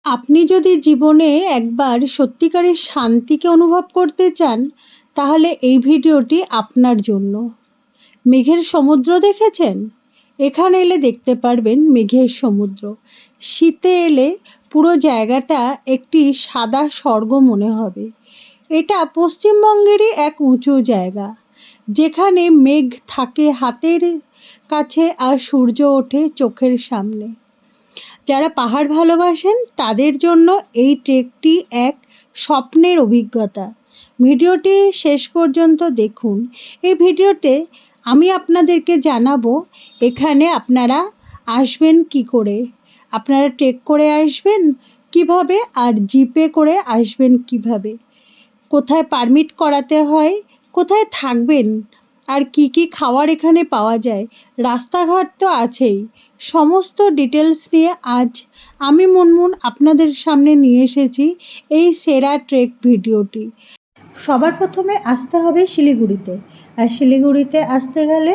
আপনি যদি জীবনে একবার সত্যিকারের শান্তিকে অনুভব করতে চান, তাহলে এই ভিডিওটি আপনার জন্য। মেঘের সমুদ্র দেখেছেন? এখানে এলে দেখতে পারবেন মেঘের সমুদ্র। শীতে এলে পুরো জায়গাটা একটি সাদা স্বর্গ মনে হবে। এটা পশ্চিমবঙ্গেরই এক উঁচু জায়গা, যেখানে মেঘ থাকে হাতের কাছে আর সূর্য ওঠে চোখের সামনে। যারা পাহাড় ভালোবাসেন তাদের জন্য এই ট্রেকটি এক স্বপ্নের অভিজ্ঞতা। ভিডিওটি শেষ পর্যন্ত দেখুন। এই ভিডিওতে আমি আপনাদেরকে জানাবো এখানে আপনারা আসবেন কি করে, আপনারা ট্রেক করে আসবেন কিভাবে, আর জিপে করে আসবেন কিভাবে, কোথায় পারমিট করাতে হয়, কোথায় থাকবেন, আর কি কি খাবার এখানে পাওয়া যায়, রাস্তাঘাট তো আছেই। সমস্ত ডিটেলস নিয়ে আজ আমি মুনমুন আপনাদের সামনে নিয়ে এসেছি এই সেরা ট্রেক ভিডিওটি। সবার প্রথমে আসতে হবে শিলিগুড়িতে। আর শিলিগুড়িতে আসতে গেলে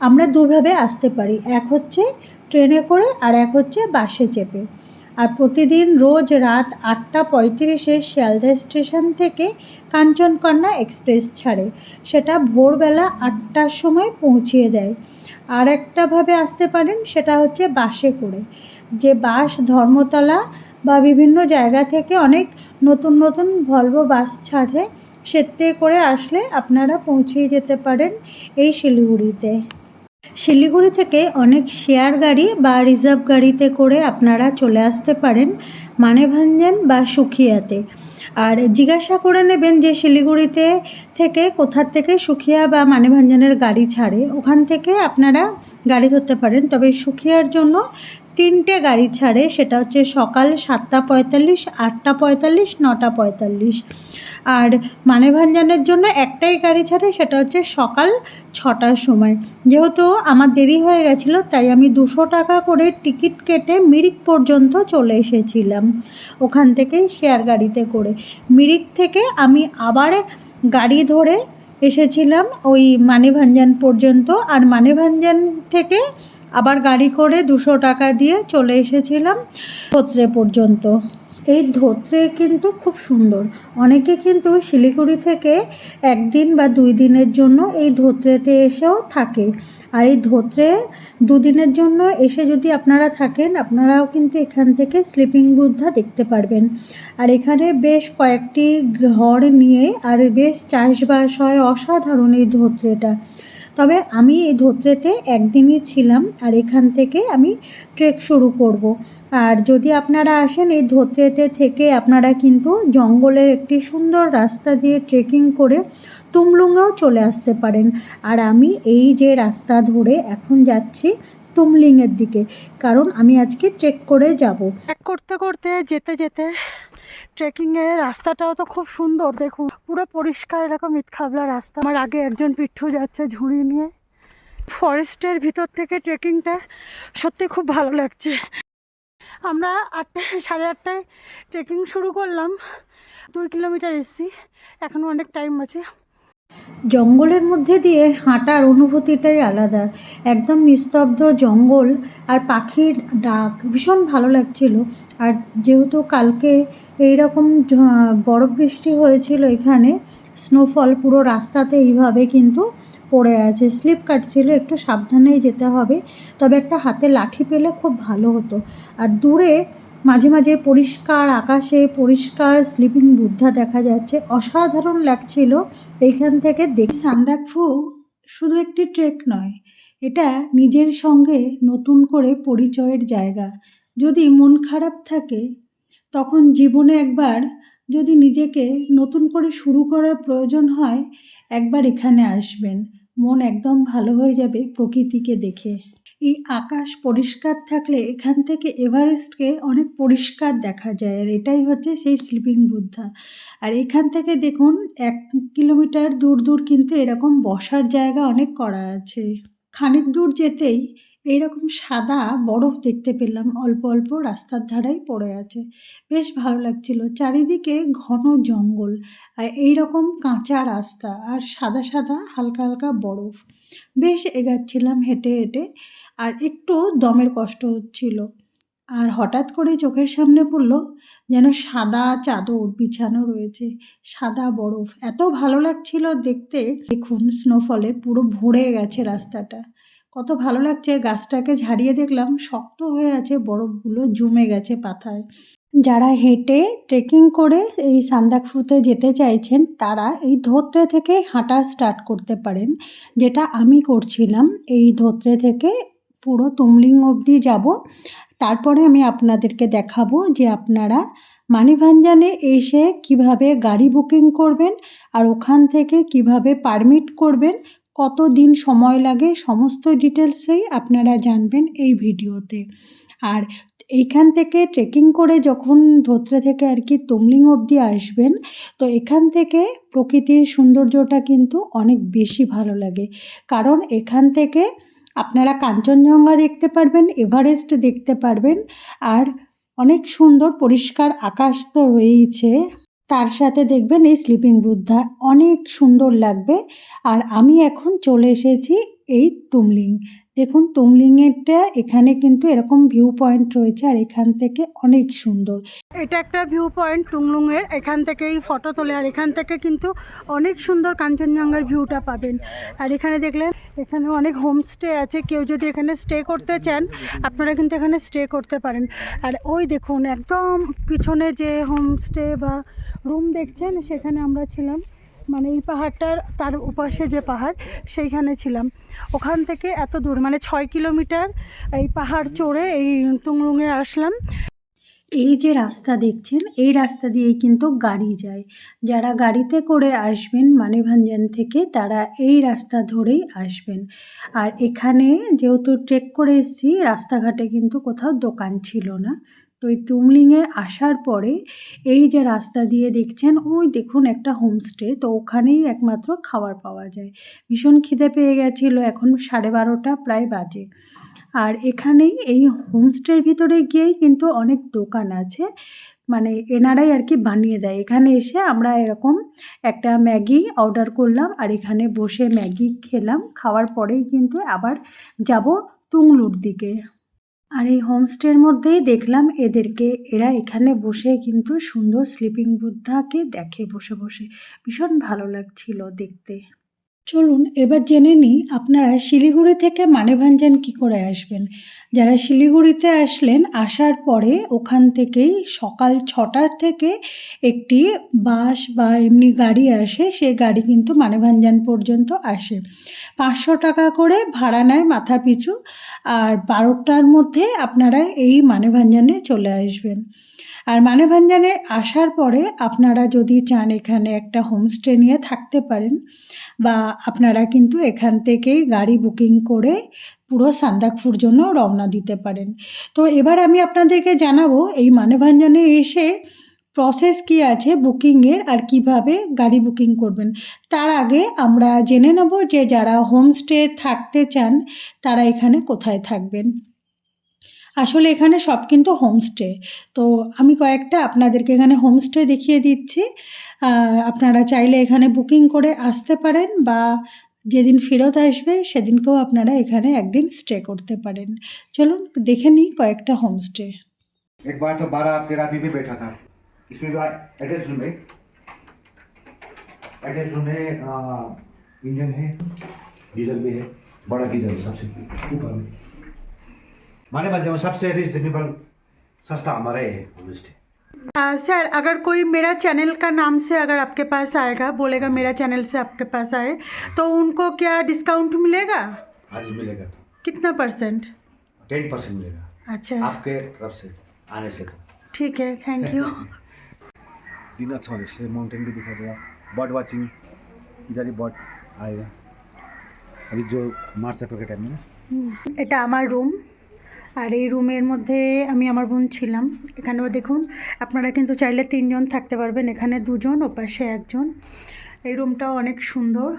আমরা দুভাবে আসতে পারি, এক হচ্ছে ট্রেনে করে আর এক হচ্ছে বাসে চেপে। আর প্রতিদিন রোজ রাত 8:35 শিয়ালদা স্টেশন থেকে কাঞ্চনকন্যা এক্সপ্রেস ছাড়ে, সেটা ভোরবেলা 8টার সময় পৌঁছিয়ে দেয়। আর একটাভাবে আসতে পারেন, সেটা হচ্ছে বাসে করে, যে বাস ধর্মতলা বা বিভিন্ন জায়গা থেকে অনেক নতুন নতুন ভলভো বাস ছাড়ে, সেতে করে আসলে আপনারা পৌঁছিয়ে যেতে পারেন এই শিলিগুড়িতে। শিলিগুড়ি থেকে অনেক শেয়ার গাড়ি বা রিজার্ভ গাড়িতে করে আপনারা চলে আসতে পারেন মানেভাঞ্জন বা সুখিয়াতে। আর জিজ্ঞাসা করে নেবেন যে শিলিগুড়িতে থেকে কোথার থেকে সুখিয়া বা মানেভাঞ্জনের গাড়ি ছাড়ে, ওখান থেকে আপনারা গাড়ি ধরতে পারেন। তবে সুখিয়ার জন্য 3টে গাড়ি ছাড়ে, সেটা হচ্ছে সকাল 7:45, 8:45, 9:45। আর মানেভাঞ্জনের জন্য একটাই গাড়ি ছাড়ে, সেটা হচ্ছে সকাল 6টার সময়। যেহেতু আমার দেরি হয়ে গেছিলো, তাই আমি 200 টাকা করে টিকিট কেটে মিরিক পর্যন্ত চলে এসেছিলাম ওখান থেকেই শেয়ার গাড়িতে করে। মিরিক থেকে আমি আবার গাড়ি ধরে এসেছিলাম ওই মানেভাঞ্জন পর্যন্ত, আর মানেভাঞ্জন থেকে আবার গাড়ি করে 200 টাকা দিয়ে চলে এসেছিলাম ধোত্রে পর্যন্ত। এই ধোত্রে কিন্তু খুব সুন্দর। অনেকে কিন্তু শিলিগুড়ি থেকে 1 দিন বা 2 দিনের জন্য এই ধোত্রেতে এসেও থাকে। আর এই ধোত্রে 2 দিনের জন্য এসে যদি আপনারা থাকেন, আপনারাও কিন্তু এখান থেকে স্লিপিং বুদ্ধা দেখতে পারবেন। আর এখানে বেশ কয়েকটি ঘর নিয়ে আর বেশ চাষবাস হয়, অসাধারণ এই ধোত্রেটা। তবে আমি এই ধোত্রেতে 1 দিনই ছিলাম, আর এখান থেকে আমি ট্রেক শুরু করব। আর যদি আপনারা আসেন এই ধোত্রেতে থেকে আপনারা কিন্তু জঙ্গলের একটি সুন্দর রাস্তা দিয়ে ট্রেকিং করে তুমলুঙেও চলে আসতে পারেন। আর আমি এই যে রাস্তা ধরে এখন যাচ্ছি তুমলিংয়ের দিকে, কারণ আমি আজকে ট্রেক করে যাব। ট্রেক করতে করতে যেতে যেতে ট্রেকিংয়ের রাস্তাটাও তো খুব সুন্দর, দেখুন পুরো পরিষ্কার এরকম ইটখাবলা রাস্তা। আমার আগে একজন পিঠু যাচ্ছে ঝুড়ি নিয়ে। ফরেস্টের ভিতর থেকে ট্রেকিংটা সত্যি খুব ভালো লাগছে। আমরা 8:30 ট্রেকিং শুরু করলাম, 2 কিলোমিটার এসেছি, এখনও অনেক টাইম আছে। জঙ্গলের মধ্যে দিয়ে হাঁটার অনুভূতিটাই আলাদা, একদম নিস্তব্ধ জঙ্গল আর পাখির ডাক ভীষণ ভালো লাগছিল। আর যেহেতু কালকে এইরকম বরফ বৃষ্টি হয়েছিল, এখানে স্নোফল পুরো রাস্তাতে এইভাবে কিন্তু পড়ে আছে, স্লিপ কাটছিল, একটু সাবধানেই যেতে হবে। তবে একটা হাতে লাঠি পেলে খুব ভালো হতো। আর দূরে মাঝে মাঝে পরিষ্কার আকাশে পরিষ্কার স্লিপিং বুদ্ধা দেখা যাচ্ছে, অসাধারণ লাগছিল এইখান থেকে দেখি। সান্দাকফু শুধু একটি ট্রেক নয়, এটা নিজের সঙ্গে নতুন করে পরিচয়ের জায়গা। যদি মন খারাপ থাকে, তখন জীবনে একবার যদি নিজেকে নতুন করে শুরু করার প্রয়োজন হয়, একবার এখানে আসবেন, মন একদম ভালো হয়ে যাবে প্রকৃতিকে দেখে। এই আকাশ পরিষ্কার থাকলে এখান থেকে এভারেস্টকে অনেক পরিষ্কার দেখা যায়, আর এটাই হচ্ছে সেই স্লিপিং বুদ্ধা। আর এখান থেকে দেখুন 1 কিলোমিটার দূর দূর কিন্তু এরকম বসার জায়গা অনেক করা আছে। খানিক দূর যেতেই এইরকম সাদা বরফ দেখতে পেলাম, অল্প অল্প রাস্তার ধারেই পড়ে আছে, বেশ ভালো লাগছিল। চারিদিকে ঘন জঙ্গল আর এইরকম কাঁচা রাস্তা আর সাদা সাদা হালকা হালকা বরফ। বেশ এগাচ্ছিলাম হেঁটে হেঁটে, আর একটু দমের কষ্ট হচ্ছিল। আর হঠাৎ করে চোখের সামনে পড়ল যেন সাদা চাদর বিছানো রয়েছে, সাদা বরফ। এত ভালো লাগছিল দেখতে। দেখুন স্নোফলে পুরো ভরে গেছে রাস্তাটা, কত ভালো লাগছে। গাছটাকে ঝাড়িয়ে দেখলাম শক্ত হয়ে আছে, বরফগুলো জমে গেছে পাতায়। যারা হেঁটে ট্রেকিং করে এই সান্দাকফুতে যেতে চাইছেন তারা এই ধোত্রে থেকে হাঁটা স্টার্ট করতে পারেন, যেটা আমি করছিলাম। এই ধোত্রে থেকে পুরো তুমলিং অবধি যাব, তারপরে আমি আপনাদেরকে দেখাবো যে আপনারা মানিভাঞ্জানে এসে কিভাবে গাড়ি বুকিং করবেন আর ওখান থেকে কিভাবে পারমিট করবেন, কত দিন সময় লাগে, সমস্ত ডিটেলসেই আপনারা জানবেন এই ভিডিওতে। আর এইখান থেকে ট্রেকিং করে যখন ধোত্রে থেকে আর কি তুমলিং অবধি আসবেন, তো এখান থেকে প্রকৃতির সৌন্দর্যটা কিন্তু অনেক বেশি ভালো লাগে। কারণ এখান থেকে আপনারা কাঞ্চনজঙ্ঘা দেখতে পারবেন, এভারেস্ট দেখতে পারবেন, আর অনেক সুন্দর পরিষ্কার আকাশ তো রয়েইছে, তার সাথে দেখবেন এই স্লিপিং বুদ্ধা, অনেক সুন্দর লাগবে। আর আমি এখন চলে এসেছি এই তুমলিং। দেখুন তুমলিংয়েরটা এখানে কিন্তু এরকম ভিউ পয়েন্ট রয়েছে, আর এখান থেকে অনেক সুন্দর। এটা একটা ভিউ পয়েন্ট তুমলুংয়ের, এখান থেকেই ফটো তোলে, আর এখান থেকে কিন্তু অনেক সুন্দর কাঞ্চনজঙ্ঘার ভিউটা পাবেন। আর এখানে দেখলেন এখানে অনেক হোমস্টে আছে, কেউ যদি এখানে স্টে করতে চান আপনারা কিন্তু এখানে স্টে করতে পারেন। আর ওই দেখুন একদম পিছনে যে হোমস্টে বা রুম দেখছেন সেখানে আমরা ছিলাম, মানে এই পাহাড়টার তার উপাশে যে পাহাড় সেইখানে ছিলাম। ওখান থেকে এত দূর মানে 6 কিলোমিটার এই পাহাড় চড়ে এই তুমলুংয়ে আসলাম। এই যে রাস্তা দেখছেন এই রাস্তা দিয়েই কিন্তু গাড়ি যায়। যারা গাড়িতে করে আসবেন মানিভাঞ্জান থেকে তারা এই রাস্তা ধরেই আসবেন। আর এখানে যেহেতু ট্রেক করে এসেছি, রাস্তাঘাটে কিন্তু কোথাও দোকান ছিল না। তো এই তুমলিংয়ে আসার পরে এই যে রাস্তা দিয়ে দেখছেন ওই দেখুন একটা হোমস্টে, তো ওখানেই একমাত্র খাবার পাওয়া যায়। ভীষণ খিদে পেয়ে গেছিলো, এখন 12:30 প্রায় বাজে। আর এখানেই এই হোমস্টের ভিতরে গিয়েই কিন্তু অনেক দোকান আছে, মানে এনারাই আর কি বানিয়ে দেয়। এখানে এসে আমরা এরকম একটা ম্যাগি অর্ডার করলাম, আর এখানে বসে ম্যাগি খেলাম। খাওয়ার পরেই কিন্তু আবার যাব তুংলুর দিকে। আর এই হোমস্টের মধ্যেই দেখলাম এদেরকে, এরা এখানে বসে কিন্তু সুন্দর স্লিপিং বুদ্ধাকে দেখে বসে বসে, ভীষণ ভালো লাগছিল দেখতে। চলুন এবার জেনে নিই আপনারা শিলিগুড়ি থেকে মানেভাঞ্জান কী করে আসবেন। যারা শিলিগুড়িতে আসলেন, আসার পরে ওখান থেকেই সকাল 6টার থেকে একটি বাস বা এমনি গাড়ি আসে, সেই গাড়ি কিন্তু মানেভাঞ্জান পর্যন্ত আসে। 500 টাকা করে ভাড়া নেয় মাথা পিছু, আর 12টার মধ্যে আপনারা এই মানেভাঞ্জানে চলে আসবেন। আর মানেভাঞ্জানে আসার পরে আপনারা যদি চান এখানে একটা হোমস্টে নিয়ে থাকতে পারেন, বা আপনারা কিন্তু এখান থেকেই গাড়ি বুকিং করে পুরো সান্দাকফুর জন্য রওনা দিতে পারেন। তো এবার আমি আপনাদেরকে জানাবো এই মানেভাঞ্জানে এসে প্রসেস কী আছে বুকিংয়ের আর কিভাবে গাড়ি বুকিং করবেন। তার আগে আমরা জেনে নেব যে যারা হোমস্টে থাকতে চান তারা এখানে কোথায় থাকবেন। আসলে এখানে সব কিন্তু হোমস্টে, তো আমি কয়েকটা আপনাদেরকে এখানে হোমস্টে দেখিয়ে দিচ্ছি। আপনারা চাইলে এখানে বুকিং করে আসতে পারেন, বা যেদিন ফেরত আসবে সেদিনকেও আপনারা এখানে একদিন স্টে করতে পারেন। চলুন দেখে নিই কয়েকটা হোমস্টে। एक बार तो 12-13 आदमी भी बैठा था इसमें भी। अटैच रूम है, अटैच रूम है, इंजन है, डीजल भी है, बड़ा गीजर है सबसे ऊपर में। माने बच्चे सबसे रिजनेबल सस्ता हमारा है होमस्टे। सर अगर कोई मेरा चैनल का नाम से अगर आपके पास आएगा, बोलेगा मेरा चैनल से आपके पास आए, तो उनको क्या डिस्काउंट मिलेगा? आज मिलेगा तो कितना %? 10% मिलेगा। अच्छा आपके तरफ से आने से तो ठीक है, थैंक यू। दिन अच्छा होने से माउंटेन भी दिखा देगा, बर्ड वाचिंग इधर ही बर्ड आएगा अभी जो मार्च अप्रैल के टाइम में ना। এটা আমার রুম, আর এই রুমের মধ্যে আমি আমার বোন ছিলাম। এখানেও দেখুন আপনারা কিন্তু চাইলে 3 জন থাকতে পারবেন, এখানে 2 জন, ও পাশে 1 জন। এই রুমটাও অনেক সুন্দর।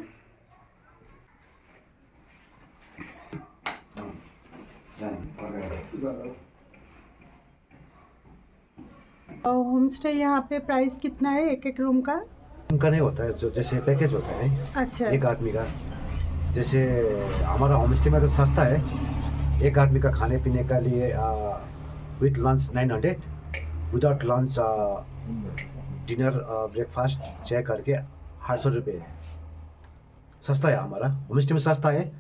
और होम स्टे यहाँ पे प्राइस कितना है एक एक रूम का? उनका नहीं होता है, जो जैसे पैकेज होता है अच्छा एक आदमी का। जैसे हमारा होम स्टे में तो सस्ता है, एक आदमी का खाने पीने का लिए with lunch 900, without lunch dinner breakfast check करके 800 रुपये है। सस्ता है हमारा, होम स्टे में सस्ता है।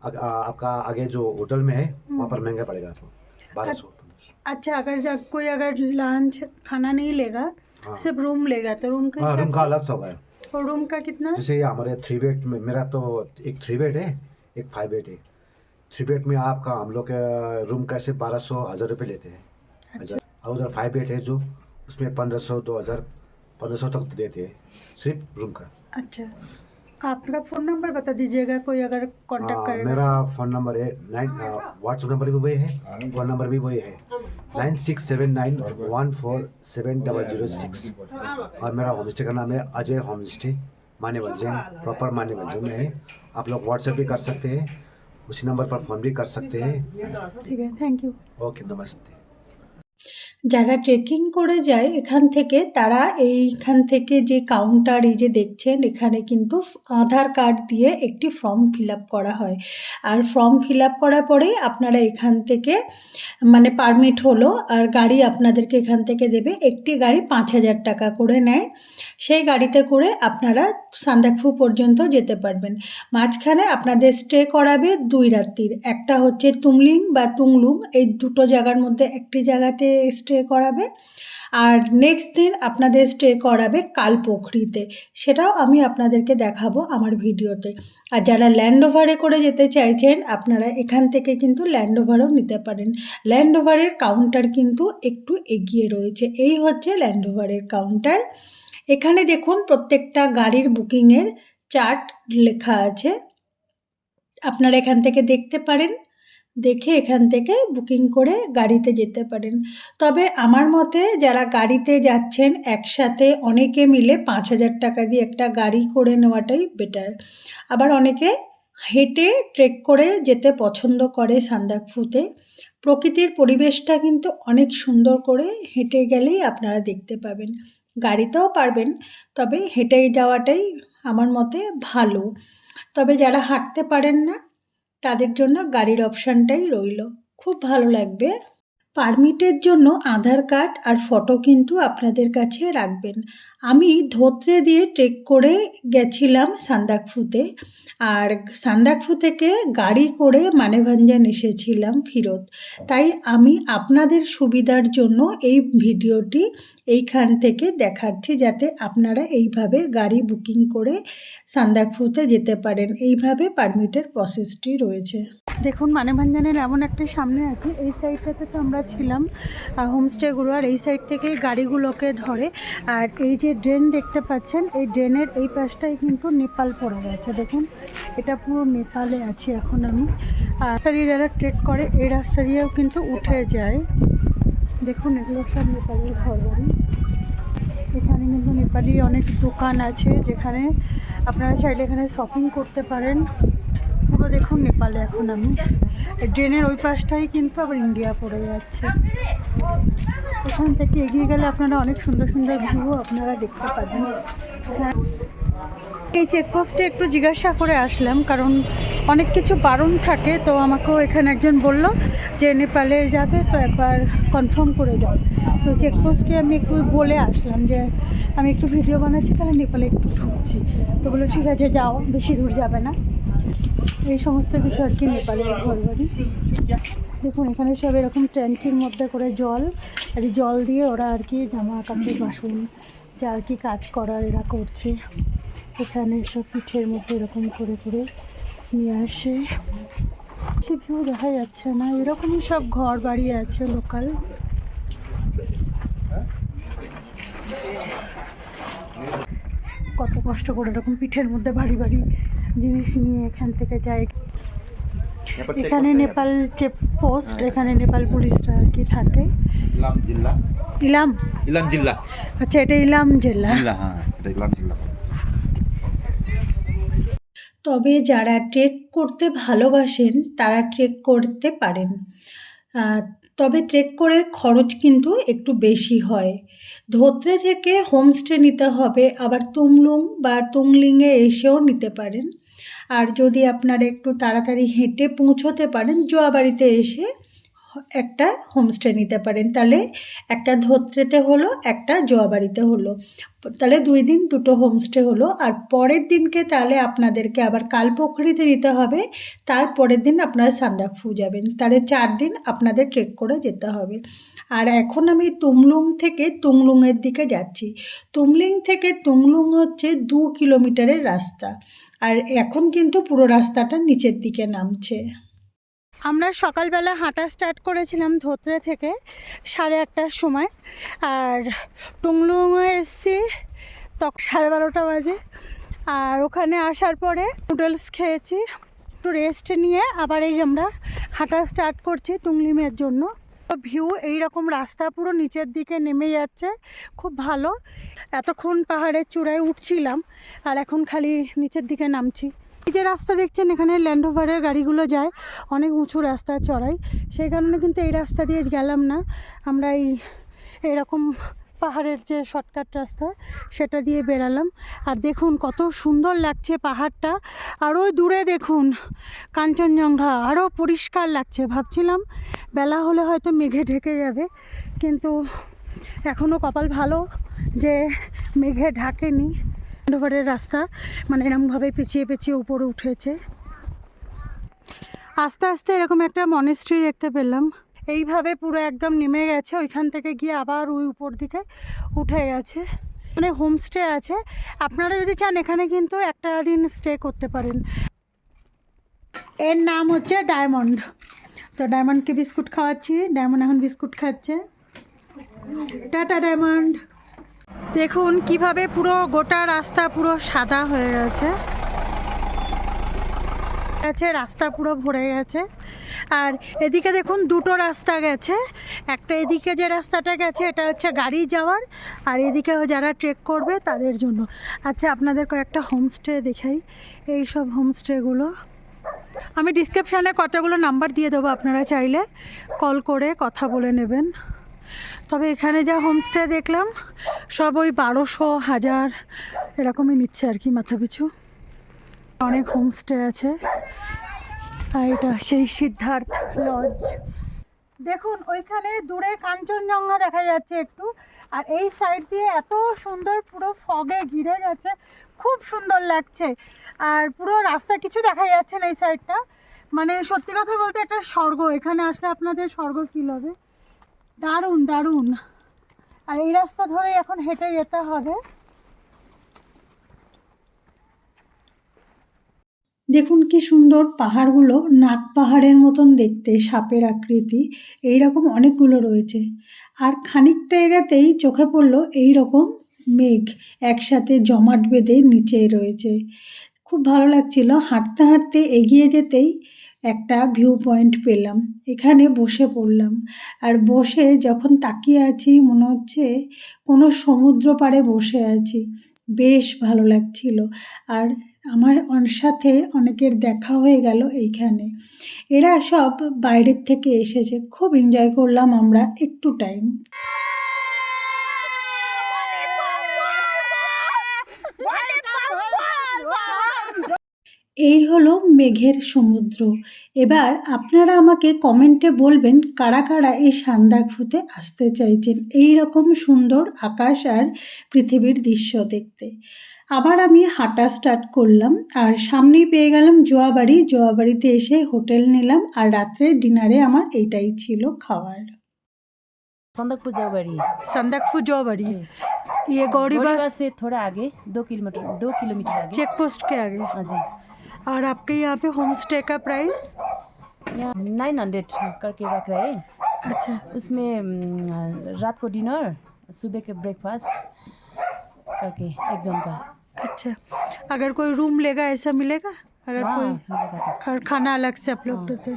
आपका आगे जो होटल में है वहाँ पर महंगा पड़ेगा आपको 1200। अच्छा, कोई अगर लंच खाना नहीं लेगा, हाँ। सिर्फ रूम लेगा तो रूम का हाँ, रूम का अलग होगा। और रूम का कितना? जैसे ये हमारे 3 बेड में, मेरा तो एक 3 बेड है, एक 5 बेड है। 3 बेड में आपका हम लोग रूम का सिर्फ 1200 1000 रुपये लेते हैं। अच्छा। और उधर 5 बेड है जो उसमें 1500 2000 1500 तक देते हैं सिर्फ रूम का। अच्छा, आपका फ़ोन नंबर बता दीजिएगा, कोई अगर कांटेक्ट करेगा। मेरा फ़ोन नंबर है व्हाट्सएप नंबर भी वही है, फ़ोन नंबर भी वही है 9679147006। और मेरा होम स्टे का नाम है अजय होम स्टे, मानेभंजन, प्रॉपर मानेभंजन में है। आप लोग व्हाट्सएप भी कर सकते हैं, उसी नंबर पर फ़ोन भी कर सकते हैं। ठीक है, थैंक यू। ओके, नमस्ते। যারা ট্রেকিং করে যায় এখান থেকে, তারা এইখান থেকে যে কাউন্টার এই যে দেখছেন, এখানে কিন্তু আধার কার্ড দিয়ে একটি ফর্ম ফিল আপ করা হয়। আর ফর্ম ফিল আপ করার পরেই আপনারা এখান থেকে মানে পারমিট হলো, আর গাড়ি আপনাদেরকে এখান থেকে দেবে। একটি গাড়ি 5000 টাকা করে নেয়। সেই গাড়িতে করে আপনারা সান্দাকফু পর্যন্ত যেতে পারবেন। মাঝখানে আপনাদের স্টে করাবে 2 রাত্রির। একটা হচ্ছে তুমলিং বা তুংলুং, এই দুটো জায়গার মধ্যে একটি জায়গাতে স্টে করাবে। আর নেক্সট দিন আপনাদের স্টে করাবে কালপোখরিতে, সেটাও আমি আপনাদেরকে দেখাবো আমার ভিডিওতে। আর যারা ল্যান্ড ওভারে করে যেতে চাইছেন, আপনারা এখান থেকে কিন্তু ল্যান্ড ওভারও নিতে পারেন। ল্যান্ড ওভারের কাউন্টার কিন্তু একটু এগিয়ে রয়েছে। এই হচ্ছে ল্যান্ড ওভারের কাউন্টার। এখানে দেখুন প্রত্যেকটা গাড়ির বুকিংয়ের চার্ট লেখা আছে, আপনারা এখান থেকে দেখতে পারেন। দেখে এখান থেকে বুকিং করে গাড়িতে যেতে পারেন। তবে আমার মতে যারা গাড়িতে যাচ্ছেন একসাথে অনেকে মিলে 5000 টাকা দিয়ে একটা গাড়ি করে নেওয়াটাই বেটার। আবার অনেকে হেঁটে ট্রেক করে যেতে পছন্দ করে সান্দাকফুতে। প্রকৃতির পরিবেশটা কিন্তু অনেক সুন্দর, করে হেঁটে গেলেই আপনারা দেখতে পাবেন। গাড়িতেও পারবেন, তবে হেঁটে যাওয়াটাই আমার মতে ভালো। তবে যারা হাঁটতে পারেন না, তাদের জন্য গাড়ির অপশানটাই রইল, খুব ভালো লাগবে। পারমিটের জন্য আধার কার্ড আর ফটো কিন্তু আপনাদের কাছে রাখবেন। আমি ধোত্রে দিয়ে ট্রেক করে গেছিলাম সান্দাকফুতে, আর সান্দাকফু থেকে গাড়ি করে মানেভঞ্জন এসেছিলাম ফিরত। তাই আমি আপনাদের সুবিধার জন্য এই ভিডিওটি এইখান থেকে দেখাচ্ছি, যাতে আপনারা এইভাবে গাড়ি বুকিং করে সান্দাকফুতে যেতে পারেন। এইভাবে পারমিটের প্রসেসটি রয়েছে। দেখুন মানেভঞ্জনের এমন একটা সামনে আছে, এই সাইডটাতে তো আমরা ছিলাম হোমস্টেগুলো, আর এই সাইড থেকেই গাড়িগুলোকে ধরে। আর এই যে ড্রেন দেখতে পাচ্ছেন, এই ড্রেনের এই পাশটাই কিন্তু নেপাল পড়ে গেছে। দেখুন এটা পুরো নেপালে আছি এখন আমি। রাস্তা দিয়ে যারা ট্রেক করে এই রাস্তা দিয়েও কিন্তু উঠে যায়। দেখুন এগুলো সব নেপালের ঘর বাড়ি। এখানে কিন্তু নেপালি অনেক দোকান আছে, যেখানে আপনারা চাইলে এখানে শপিং করতে পারেন। পুরো দেখুন নেপালে এখন আমি। ড্রেনের ওই পাশটাই কিন্তু আবার ইন্ডিয়া পড়ে যাচ্ছে। ওখান থেকে এগিয়ে গেলে আপনারা অনেক সুন্দর সুন্দর ভিউ আপনারা দেখতে পাবেন। এই চেকপোস্টে একটু জিজ্ঞাসা করে আসলাম, কারণ অনেক কিছু বারণ থাকে। তো আমাকেও এখানে একজন বলল যে নেপালে যাবে তো একবার কনফার্ম করে যাও। তো চেকপোস্টে আমি একটু বলে আসলাম যে আমি একটু ভিডিও বানাচ্ছি, তাহলে নেপালে একটু ঢুকছি। তো বললো ঠিক আছে যাও, বেশি দূর যাবে না। এই সমস্ত কিছু আর কি নেপালের ঘরবাড়ি। দেখুন এখানে সব এরকম ট্যাঙ্কির মধ্যে করে জল, আর এই জল দিয়ে ওরা আর কি জামা কাপড় বাসন যা আর কি কাজ করার এরা করছে। এখানে সব পিঠের মধ্যে এরকম করে করে নিয়ে আসে। সে ভিউ দেখা যাচ্ছে না, এরকমই সব ঘর বাড়ি আছে লোকাল। কত কষ্ট করে এরকম পিঠের মধ্যে ভারী ভারী জিনিস নিয়ে এখান থেকে যায়। এখানে নেপাল চেকপোস্ট, এখানে নেপাল পুলিশরা আর কি থাকে। ইলাম জিল্লা। ইলাম ইলাম জিল্লা। আচ্ছা, এটা ইলাম জেলা। হ্যাঁ, এটা ইলাম জিল্লা। তবে যারা ট্রেক করতে ভালোবাসেন তারা ট্রেক করতে পারেন। তবে ট্রেক করে খরচ কিন্তু একটু বেশি হয়। ধোত্রে থেকে হোমস্টে নিতে হবে, আবার তুমলুং বা তুংলিংয়ে এসেও নিতে পারেন। আর যদি আপনারা একটু তাড়াতাড়ি হেঁটে পৌঁছতে পারেন, জোয়াবাড়িতে এসে একটা হোমস্টে নিতে পারেন। তাহলে একটা ধোত্রেতে হলো, একটা জোয়াবাড়িতে হলো, তাহলে 2 দিন 2টো হোমস্টে হলো। আর পরের দিনকে তাহলে আপনাদেরকে আবার কালপোখরিতে দিতে হবে, তারপরের দিন আপনারা সান্দাকফু যাবেন, তাহলে 4 দিন আপনাদের ট্রেক করে যেতে হবে। আর এখন আমি তুমলুং থেকে তুংলুংয়ের দিকে যাচ্ছি। তুমলিং থেকে তুংলুং হচ্ছে 2 কিলোমিটারের রাস্তা, আর এখন কিন্তু পুরো রাস্তাটা নিচের দিকে নামছে। আমরা সকালবেলা হাঁটা স্টার্ট করেছিলাম ধোত্রে থেকে 8:30টার সময়, আর টুংলুংয়ে এসেছি তখন 12:30 বাজে। আর ওখানে আসার পরে নুডলস খেয়েছি, একটু রেস্ট নিয়ে আবার এই আমরা হাঁটা স্টার্ট করছি তুংলিমের জন্য। ভিউ এইরকম, রাস্তা পুরো নিচের দিকে নেমে যাচ্ছে, খুব ভালো। এতক্ষণ পাহাড়ের চূড়ায় উঠছিলাম আর এখন খালি নিচের দিকে নামছি। এই যে রাস্তা দেখছেন, এখানে ল্যান্ড ওভারের গাড়িগুলো যায়, অনেক উঁচু রাস্তা চড়াই, সেই কারণে কিন্তু এই রাস্তা দিয়ে গেলাম না, আমরা এইরকম পাহাড়ের যে শর্টকাট রাস্তা সেটা দিয়ে বেরালাম। আর দেখুন কত সুন্দর লাগছে পাহাড়টা, আর ওই দূরে দেখুন কাঞ্চনজঙ্ঘা, আরও পরিষ্কার লাগছে। ভাবছিলাম বেলা হলে হয়তো মেঘে ঢেকে যাবে, কিন্তু এখনও কপাল ভালো যে মেঘে ঢাকেনি। ডোভারের রাস্তা মানে এরকমভাবে পেঁচিয়ে পেঁচিয়ে উপরে উঠেছে। আস্তে আস্তে এরকম একটা মনেস্ট্রি দেখতে পেলাম, এইভাবে পুরো একদম নেমে গেছে, ওইখান থেকে গিয়ে আবার ওই উপর দিকে উঠে গেছে, মানে হোমস্টে আছে। আপনারা যদি চান এখানে কিন্তু একটা দিন স্টে করতে পারেন। এর নাম হচ্ছে ডায়মন্ড। তো ডায়মন্ডকে বিস্কুট খাওয়াচ্ছি, ডায়মন্ড এখন বিস্কুট খাচ্ছে। Tata diamond. দেখুন কিভাবে পুরো গোটা রাস্তা পুরো সাদা হয়ে গেছে, রাস্তা পুরো ভরে গেছে। আর এদিকে দেখুন 2টো রাস্তা গেছে, একটা এদিকে যে রাস্তাটা গেছে এটা হচ্ছে গাড়ি যাওয়ার, আর এদিকে যারা ট্রেক করবে তাদের জন্য। আচ্ছা আপনাদের কয়েকটা হোমস্টে দেখাই, এই সব হোমস্টেগুলো আমি ডিসক্রিপশানে কতগুলো নাম্বার দিয়ে দেবো, আপনারা চাইলে কল করে কথা বলে নেবেন। তবে এখানে যা হোমস্টে দেখলাম সব ওই 1200, 1000 এরকমই নিচ্ছে আর কি মাথা পিছু। অনেক হোমস্টে আছে। আর এটা সেই সিদ্ধার্থ লজ। দেখুন ওইখানে দূরে কাঞ্চনজঙ্ঘা দেখা যাচ্ছে একটু, আর এই সাইড দিয়ে এত সুন্দর পুরো ফগে ঘিরে গেছে, খুব সুন্দর লাগছে। আর পুরো রাস্তা কিছু দেখা যাচ্ছে না এই সাইডটা, মানে সত্যি কথা বলতে একটা স্বর্গ। এখানে আসলে আপনাদের স্বর্গ ফিল হবে, দারুণ দারুণ। আর এই রাস্তা ধরে এখন হেঁটে যেতে হবে। দেখুন কি সুন্দর পাহাড়গুলো, নাগ পাহাড়ের মতন দেখতে, সাপের আকৃতি, এইরকম অনেকগুলো রয়েছে। আর খানিকটা এগাতেই চোখে পড়লো এইরকম মেঘ একসাথে জমাট বেঁধে নিচে রয়েছে, খুব ভালো লাগছিল। হাঁটতে হাঁটতে এগিয়ে যেতেই একটা ভিউ পয়েন্ট পেলাম, এখানে বসে পড়লাম। আর বসে যখন তাকিয়ে আছি মনে হচ্ছে কোনো সমুদ্র পাড়ে বসে আছি, বেশ ভালো লাগছিল। আর আমার সাথে অনেকের দেখা হয়ে গেল এইখানে, এরা সব বাইরের থেকে এসেছে, খুব এনজয় করলাম আমরা একটু টাইম। এই হলো মেঘের সমুদ্র। এবার আপনারা আমাকে কমেন্টে বলবেন কারা কারা এই সান্দাকফুতে আসতে চাইছেন এই রকম সুন্দর আকাশ আর পৃথিবীর দৃশ্য দেখতে। আবার আমি হাঁটা স্টার্ট করলাম, আর সামনেই পেয়ে গেলাম জোয়াবাড়ি। জোয়াবাড়িতে এসে হোটেল নিলাম, আর রাত্রে ডিনারে আমার এইটাই ছিল খাবার। संदकपुर जौबाड़ी। সান্দাকফু জোয়াবাড়ি, जी। ये गौरी गोरीबाग बस से थोड़ा आगे 2 किलोमीटर आगे। चेक पोस्ट के आगे। हाँ जी। और आपके यहाँ पे होम स्टे का प्राइस? यहाँ 900 करके रख रहे हैं। अच्छा उसमें रात को डिनर, सुबह के ब्रेकफास्ट करके एक जन का। अच्छा, अगर कोई रूम लेगा ऐसा मिलेगा? अगर हाँ, कोई मिलेगा तो। और खाना अलग से आप लोग हाँ। देते?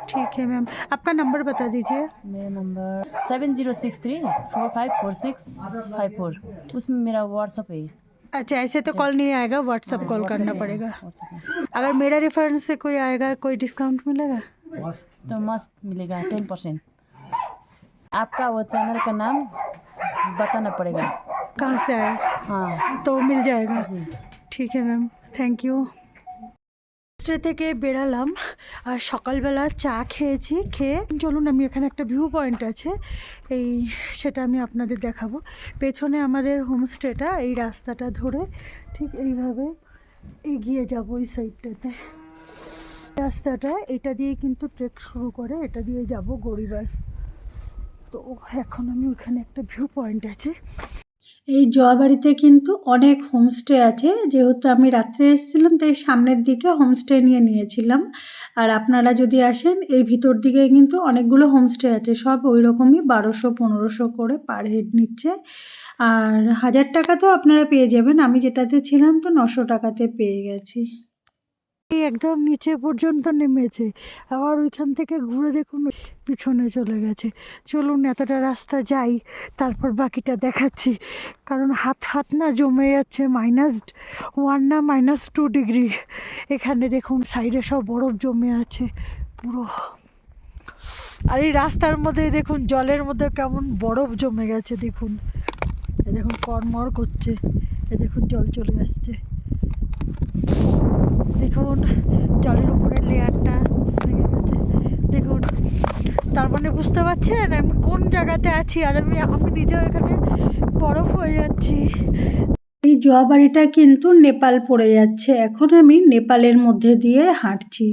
ठीक है मैम, आपका नंबर बता दीजिए। मेरा नंबर 7063454654। उसमें मेरा व्हाट्सअप है। अच्छा ऐसे तो कॉल नहीं आएगा, व्हाट्सअप कॉल WhatsApp करना है, पड़ेगा। WhatsApp है। अगर मेरा रेफरेंस से कोई आएगा कोई डिस्काउंट मिलेगा? तो मस्त मिलेगा 10%। आपका वो चैनल का नाम बताना पड़ेगा। कहाँ से आए हाँ तो मिल जाएगा? जी। ठीक है मैम, थैंक यू। হোমস্টে থেকে বেরালাম আর সকালবেলা চা খেয়েছি, খেয়ে চলুন আমি এখানে একটা ভিউ পয়েন্ট আছে সেটা আমি আপনাদের দেখাবো। পেছনে আমাদের হোমস্টেটা, এই রাস্তাটা ধরে ঠিক এইভাবে এগিয়ে যাব ওই সাইডটাতে। রাস্তাটা এটা দিয়ে কিন্তু ট্রেক শুরু করে, এটা দিয়ে যাব গড়িবাস। তো এখন আমি ওখানে একটা ভিউ পয়েন্ট আছে। এই জয়াবাড়িতে কিন্তু অনেক হোমস্টে আছে, যেহেতু আমি রাত্রে এসেছিলাম তাই সামনের দিকে হোমস্টে নিয়েছিলাম। আর আপনারা যদি আসেন এর ভিতর দিকে কিন্তু অনেকগুলো হোমস্টে আছে, সব ওই রকমই 1200-1500 করে পার হেড নিচ্ছে। আর 1000 টাকাতেও আপনারা পেয়ে যাবেন, আমি যেটাতে ছিলাম তো 900 টাকাতে পেয়ে গেছি। একদম নিচে পর্যন্ত নেমেছে, আবার ওইখান থেকে ঘুরে দেখুন পিছনে চলে গেছে। চলুন এতটা রাস্তা যাই, তারপর বাকিটা দেখাচ্ছি। কারণ হাত না জমে যাচ্ছে, -1 না -2 ডিগ্রি। এখানে দেখুন সাইডে সব বরফ জমে আছে পুরো। আর এই রাস্তার মধ্যে দেখুন জলের মধ্যে কেমন বরফ জমে গেছে, দেখুন দেখুন কড়মড় করছে, দেখুন জল চলে আসছে, দেখুন জলের উপরে লেয়ারটা ভেঙে গেছে। দেখুন, তার মানে বুঝতে পারছেন আমি কোন জায়গাতে আছি, আর আমি নিজেও এখানে বরফ হয়ে যাচ্ছি। এই জয়াবাড়িটা কিন্তু নেপাল পড়ে যাচ্ছে, এখন আমি নেপালের মধ্যে দিয়ে হাঁটছি।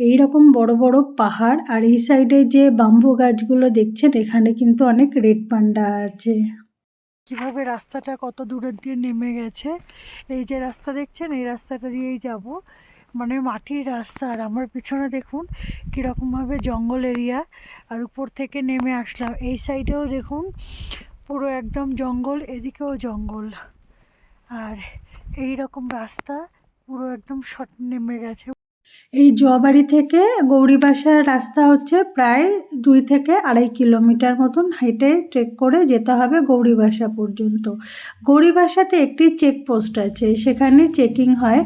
এই রকম বড় বড় পাহাড়, আর এই সাইডে যে বাম্বু গাছগুলো দেখছেন এখানে কিন্তু অনেক রেড পান্ডা আছে। কিভাবে রাস্তাটা কত দূরের দিয়ে নেমে গেছে, এই যে রাস্তা দেখছেন এই রাস্তাটা দিয়েই যাব, মানে মাটির রাস্তা। আর আমার পিছনে দেখুন কীরকমভাবে জঙ্গল এরিয়া, আর উপর থেকে নেমে আসলাম। এই সাইডেও দেখুন পুরো একদম জঙ্গল, এদিকেও জঙ্গল, আর এই রকম রাস্তা পুরো একদম শর্ট নেমে গেছে। এই জয়াবাড়ি থেকে গৌরীবাসার রাস্তা হচ্ছে প্রায় 2 থেকে 2.5 কিলোমিটার মতন হেঁটে ট্রেক করে যেতে হবে গৌরীবাসা পর্যন্ত। গৌরীবাসাতে একটি চেকপোস্ট আছে, সেখানে চেকিং হয়,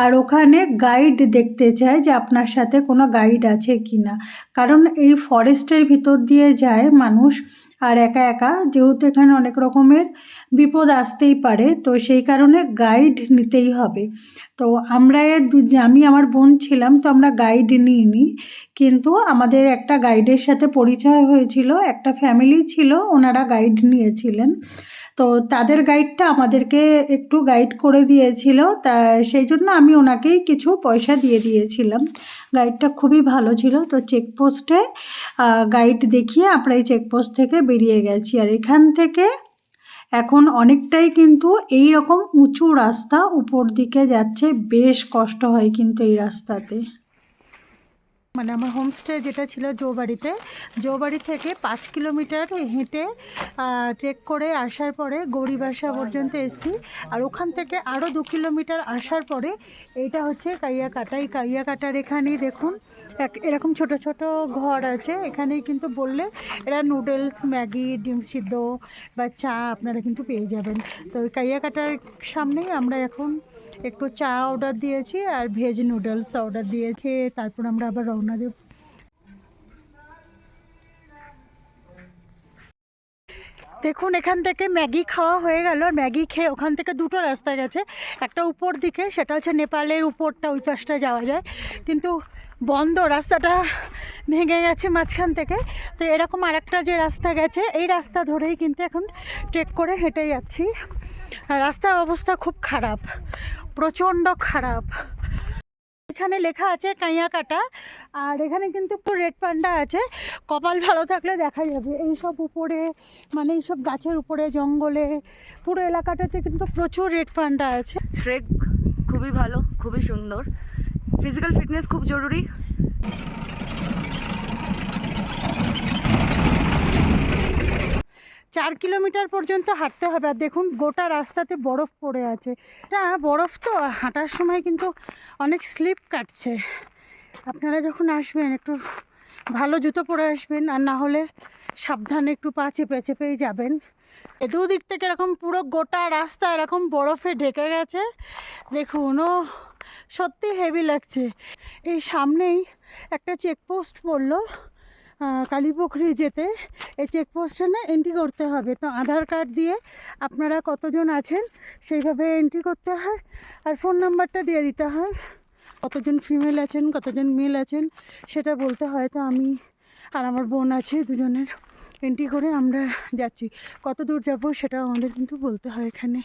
আর ওখানে গাইড দেখতে চায় যে আপনার সাথে কোনো গাইড আছে কি না। কারণ এই ফরেস্টের ভিতর দিয়ে যায় মানুষ, আর একা একা, যেহেতু এখানে অনেক রকমের বিপদ আসতেই পারে, তো সেই কারণে গাইড নিতেই হবে। তো আমি আমার বোন ছিলাম, তো আমরা গাইড নিইনি, কিন্তু আমাদের একটা গাইডের সাথে পরিচয় হয়েছিল, একটা ফ্যামিলি ছিল, ওনারা গাইড নিয়েছিলেন। তো তাদের গাইডটা আমাদেরকে একটু গাইড করে দিয়েছিল, তা সেই জন্য আমি ওনাকেই কিছু পয়সা দিয়ে দিয়েছিলাম। গাইডটা খুবই ভালো ছিল। তো চেকপোস্টে গাইড দেখিয়ে আমরা এই চেকপোস্ট থেকে বেরিয়ে গেছি। আর এখান থেকে এখন অনেকটাই কিন্তু এই রকম উঁচু রাস্তা উপর দিকে যাচ্ছে, বেশ কষ্ট হয় কিন্তু এই রাস্তাতে। মানে আমার হোমস্টে যেটা ছিল জৌবাড়ি থেকে 5 কিলোমিটার হেঁটে ট্রেক করে আসার পরে গৌরীবাসা পর্যন্ত এসেছি। আর ওখান থেকে আরও 2 কিলোমিটার আসার পরে এইটা হচ্ছে কাইয়াকাটা। এই কাইয়াকাটার এখানেই দেখুন এরকম ছোট ছোট ঘর আছে, এখানেই কিন্তু বললে এরা নুডলস, ম্যাগি, ডিম সিদ্ধ বা চা আপনারা কিন্তু পেয়ে যাবেন। তো ওই কাইয়াকাটার সামনেই আমরা এখন একটু চা অর্ডার দিয়েছি আর ভেজ নুডলস অর্ডার দিয়ে খেয়ে তারপর আমরা আবার রওনা দেব। দেখুন এখান থেকে ম্যাগি খাওয়া হয়ে গেল, ম্যাগি খেয়ে ওখান থেকে 2টো রাস্তা গেছে, একটা উপর দিকে, সেটা হচ্ছে নেপালের উপরটা, ওই পাশটা যাওয়া যায়, কিন্তু বন্ধ, রাস্তাটা ভেঙে গেছে মাঝখান থেকে। তো এরকম আরেকটা যে রাস্তা গেছে এই রাস্তা ধরেই কিন্তু এখন ট্রেক করে হেঁটে যাচ্ছি। আর রাস্তার অবস্থা খুব খারাপ, প্রচণ্ড খারাপ। এখানে লেখা আছে কাইয়াকাটা, আর এখানে কিন্তু পুরো রেড পান্ডা আছে, কপাল ভালো থাকলে দেখা যাবে। এইসব উপরে, মানে এইসব গাছের উপরে, জঙ্গলে, পুরো এলাকাটাতে কিন্তু প্রচুর রেড পান্ডা আছে। ট্রেক খুবই ভালো, খুবই সুন্দর, ফিজিক্যাল ফিটনেস খুব জরুরি। 4 কিলোমিটার পর্যন্ত হাঁটতে হবে। আর দেখুন গোটা রাস্তাতে বরফ পড়ে আছে, এটা বরফ তো হাঁটার সময় কিন্তু অনেক স্লিপ কাটছে। আপনারা যখন আসবেন একটু ভালো জুতো পরে আসবেন, আর না হলে সাবধানে একটু পা চেপে চেপেই যাবেন। দুদিক থেকে এরকম পুরো গোটা রাস্তা এরকম বরফে ঢেকে গেছে, দেখুন, ও সত্যি হেভি লাগছে। এই সামনেই একটা চেকপোস্ট পড়লো কালীপুখুরি যেতে, এই চেকপোস্টে না এন্ট্রি করতে হবে। তো আধার কার্ড দিয়ে আপনারা কতজন আছেন সেইভাবে এন্ট্রি করতে হয়, আর ফোন নাম্বারটা দিয়ে দিতে হয়। কতজন ফিমেল আছেন কতজন মেল আছেন সেটা বলতে হয়তো আমি আর আমার বোন আছে, দুজনের এন্ট্রি করে আমরা যাচ্ছি। কত দূর যাব সেটা আমাদের কিন্তু বলতে হয় এখানে।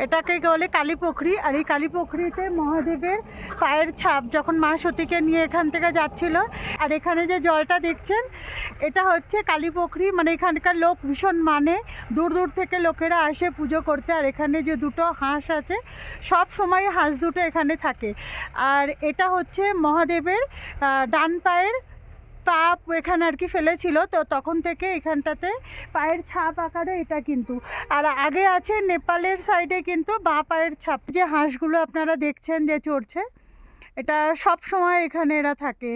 এটাকে বলে কালীপুখরি। আর এই কালীপুখরিতে মহাদেবের পায়ের ছাপ যখন মা সতীকে নিয়ে এখান থেকে যাচ্ছিল। আর এখানে যে জলটা দেখছেন এটা হচ্ছে কালীপুখরি, মানে এখানকার লোক ভীষণ মানে, দূর দূর থেকে লোকেরা আসে পুজো করতে। আর এখানে যে দুটো হাঁস আছে সব সময় হাঁস দুটো এখানে থাকে। আর এটা হচ্ছে মহাদেবের ডান পায়ের পা এখানে আর কি ফেলেছিল, তো তখন থেকে এখানটাতে পায়ের ছাপ আকারে এটা কিন্তু। আর আগে আছে নেপালের সাইডে কিন্তু বাঁ পায়ের ছাপ। যে হাঁসগুলো আপনারা দেখছেন যে চড়ছে, এটা সব সময় এখানে এরা থাকে।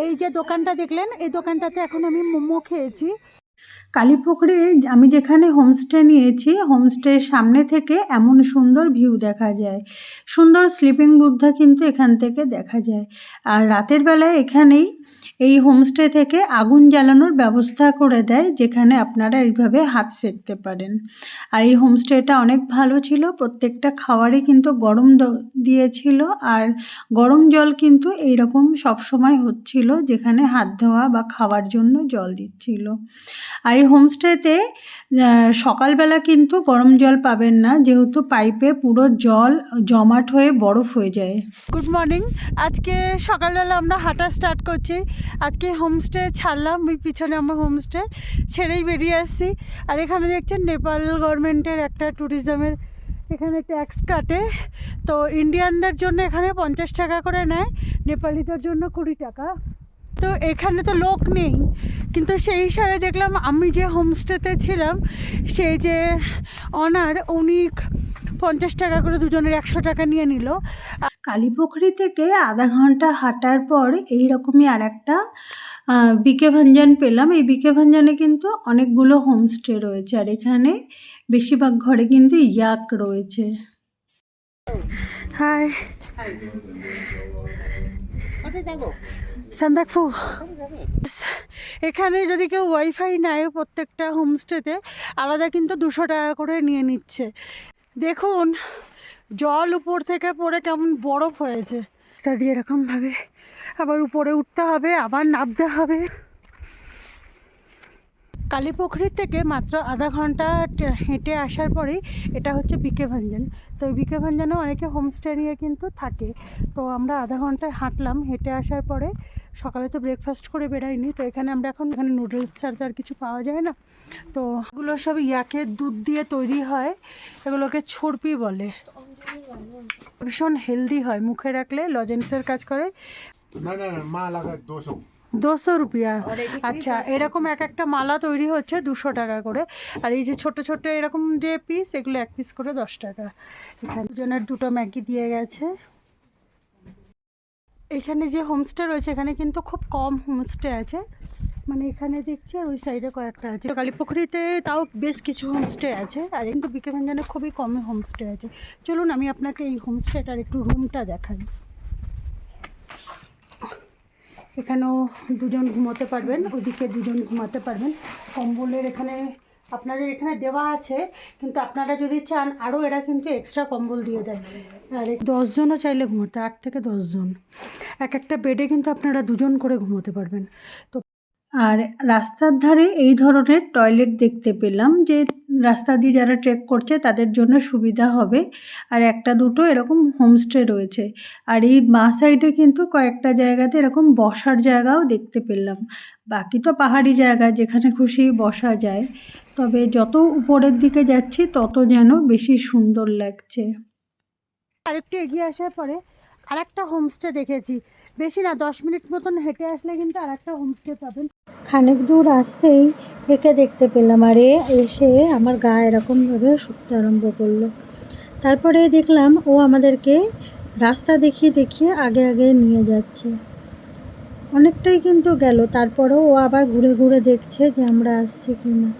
এই যে দোকানটা দেখলেন, এই দোকানটাতে এখন আমি মোমো খেয়েছি। কালীপুকুরে আমি যেখানে হোমস্টে নিয়েছি, হোমস্টের সামনে থেকে এমন সুন্দর ভিউ দেখা যায়। সুন্দর স্লিপিং বুদ্ধা কিন্তু এখান থেকে দেখা যায়। আর রাতের বেলায় এখানেই এই হোমস্টে থেকে আগুন জ্বালানোর ব্যবস্থা করে দেয়, যেখানে আপনারা এইভাবে হাত সেঁকতে পারেন। আর এই হোমস্টেটা অনেক ভালো ছিল, প্রত্যেকটা খাবারই কিন্তু গরম দিয়েছিল। আর গরম জল কিন্তু এইরকম সবসময় হচ্ছিল, যেখানে হাত ধোয়া বা খাওয়ার জন্য জল দিচ্ছিল। আর এই হোমস্টেতে সকালবেলা কিন্তু গরম জল পাবেন না, যেহেতু পাইপে পুরো জল জমাট হয়ে বরফ হয়ে যায়। Good morning. আজকে সকালবেলা আমরা হাঁটা স্টার্ট করছি। আজকে হোমস্টে ছাড়লাম, ওই পিছনে আমার হোমস্টে ছেড়েই বেরিয়ে আসছি। আর এখানে দেখছেন নেপাল গভর্নমেন্টের একটা ট্যুরিজমের এখানে ট্যাক্স কাটে। তো ইন্ডিয়ানদের জন্য এখানে 50 টাকা করে নেয়, নেপালিদের জন্য 20 টাকা। তো এখানে তো লোক নেই, কিন্তু সেই হিসাবে দেখলাম আমি যে হোমস্টেতে ছিলাম সেই যে অনার উনি 50 টাকা করে দুজনের 100 টাকা নিয়ে নিল। কালীপুখরি থেকে আধা ঘন্টা হাঁটার পর এইরকমই আর একটা বিকে ভঞ্জন পেলাম। এই বিকে ভঞ্জনে কিন্তু অনেকগুলো হোমস্টে রয়েছে, আর এখানে বেশিরভাগ ঘরে কিন্তু ইয়াক রয়েছে। হাই সান্দাকফু। এখানে যদি কেউ ওয়াইফাই নেয় প্রত্যেকটা হোমস্টেতে আলাদা কিন্তু 200 টাকা করে নিয়ে নিচ্ছে। দেখুন জল উপর থেকে পড়ে কেমন বরফ হয়েছে, তা দিয়ে এরকমভাবে আবার উপরে উঠতে হবে, আবার নামতে হবে। কালীপুখরি থেকে মাত্র আধা ঘন্টা হেঁটে আসার পরেই এটা হচ্ছে বিকে ভঞ্জন। তো এই বিকে ভঞ্জনেও অনেকে হোমস্টে নিয়ে কিন্তু থাকে। তো আমরা আধা ঘন্টায় হাঁটলাম, হেঁটে আসার পরে সকালে তো ব্রেকফাস্ট করে বেরোয়নি। তো এখানে আমরা এখন এখানে নুডলস ছাড়া আর কিছু পাওয়া যায় না। তো এগুলো সব ইয়াকের দুধ দিয়ে তৈরি হয়, এগুলোকে ছর্পি বলে। ভীষণ হেলদি হয়, মুখে রাখলে লজেন্সের কাজ করে। না না না, মা লাগায় 200 রুপিয়া। আচ্ছা, এরকম এক একটা মালা তৈরি হচ্ছে 200 টাকা করে। আর এই যে ছোট ছোট এরকম যে পিস, এগুলো 1 পিস করে 10 টাকা। এখানে দুজনের 2টো ম্যাগি দিয়ে গেছে। এখানে যে হোমস্টে রয়েছে এখানে কিন্তু খুব কম হোমস্টে আছে, মানে এখানে দেখছি আর ওই সাইডে কয়েকটা আছে। কালীপুখরিতে তাও বেশ কিছু হোমস্টে আছে, আর কিন্তু বিকে ভঞ্জনে খুবই কম হোমস্টে আছে। চলুন আমি আপনাকে এই হোমস্টেটার একটু রুমটা দেখাই। এখানেও দুজন ঘুমোতে পারবেন, ওদিকে দুজন ঘুমাতে পারবেন। কম্বলের এখানে আপনাদের এখানে দেওয়া আছে, কিন্তু আপনারা যদি চান আরও এরা কিন্তু এক্সট্রা কম্বল দিয়ে দেয়। আর 10 জনও চাইলে ঘুমোতে, 8 থেকে 10 জন এক একটা বেডে কিন্তু আপনারা 2 জন করে ঘুমোতে পারবেন। তো আর রাস্তার ধারে এই ধরনের টয়লেট দেখতে পেলাম, যে রাস্তা দিয়ে যারা ট্রেক করছে তাদের জন্য সুবিধা হবে। আর একটা দুটো এরকম হোমস্টে রয়েছে। আর এই বাঁ সাইডে কিন্তু কয়েকটা জায়গাতে এরকম বসার জায়গাও দেখতে পেলাম। বাকি তো পাহাড়ি জায়গা, যেখানে খুশি বসা যায়। তবে যত উপরের দিকে যাচ্ছি তত যেন বেশি সুন্দর লাগছে। আরেকটু এগিয়ে আসার পরে আরেকটা হোমস্টে দেখেছি, বেশি না 10 মিনিট মতন হেঁটে আসলে কিন্তু আরেকটা হোমস্টে পাবেন। খানিক দূর আসতেই একে দেখতে পেলাম, আর এসে আমার গা এরকমভাবে শুকতে আরম্ভ করলো। তারপরে দেখলাম ও আমাদেরকে রাস্তা দেখিয়ে দেখিয়ে আগে আগে নিয়ে যাচ্ছে। অনেকটাই কিন্তু গেল, তারপরেও ও আবার ঘুরে ঘুরে দেখছে যে আমরা আসছি কি না।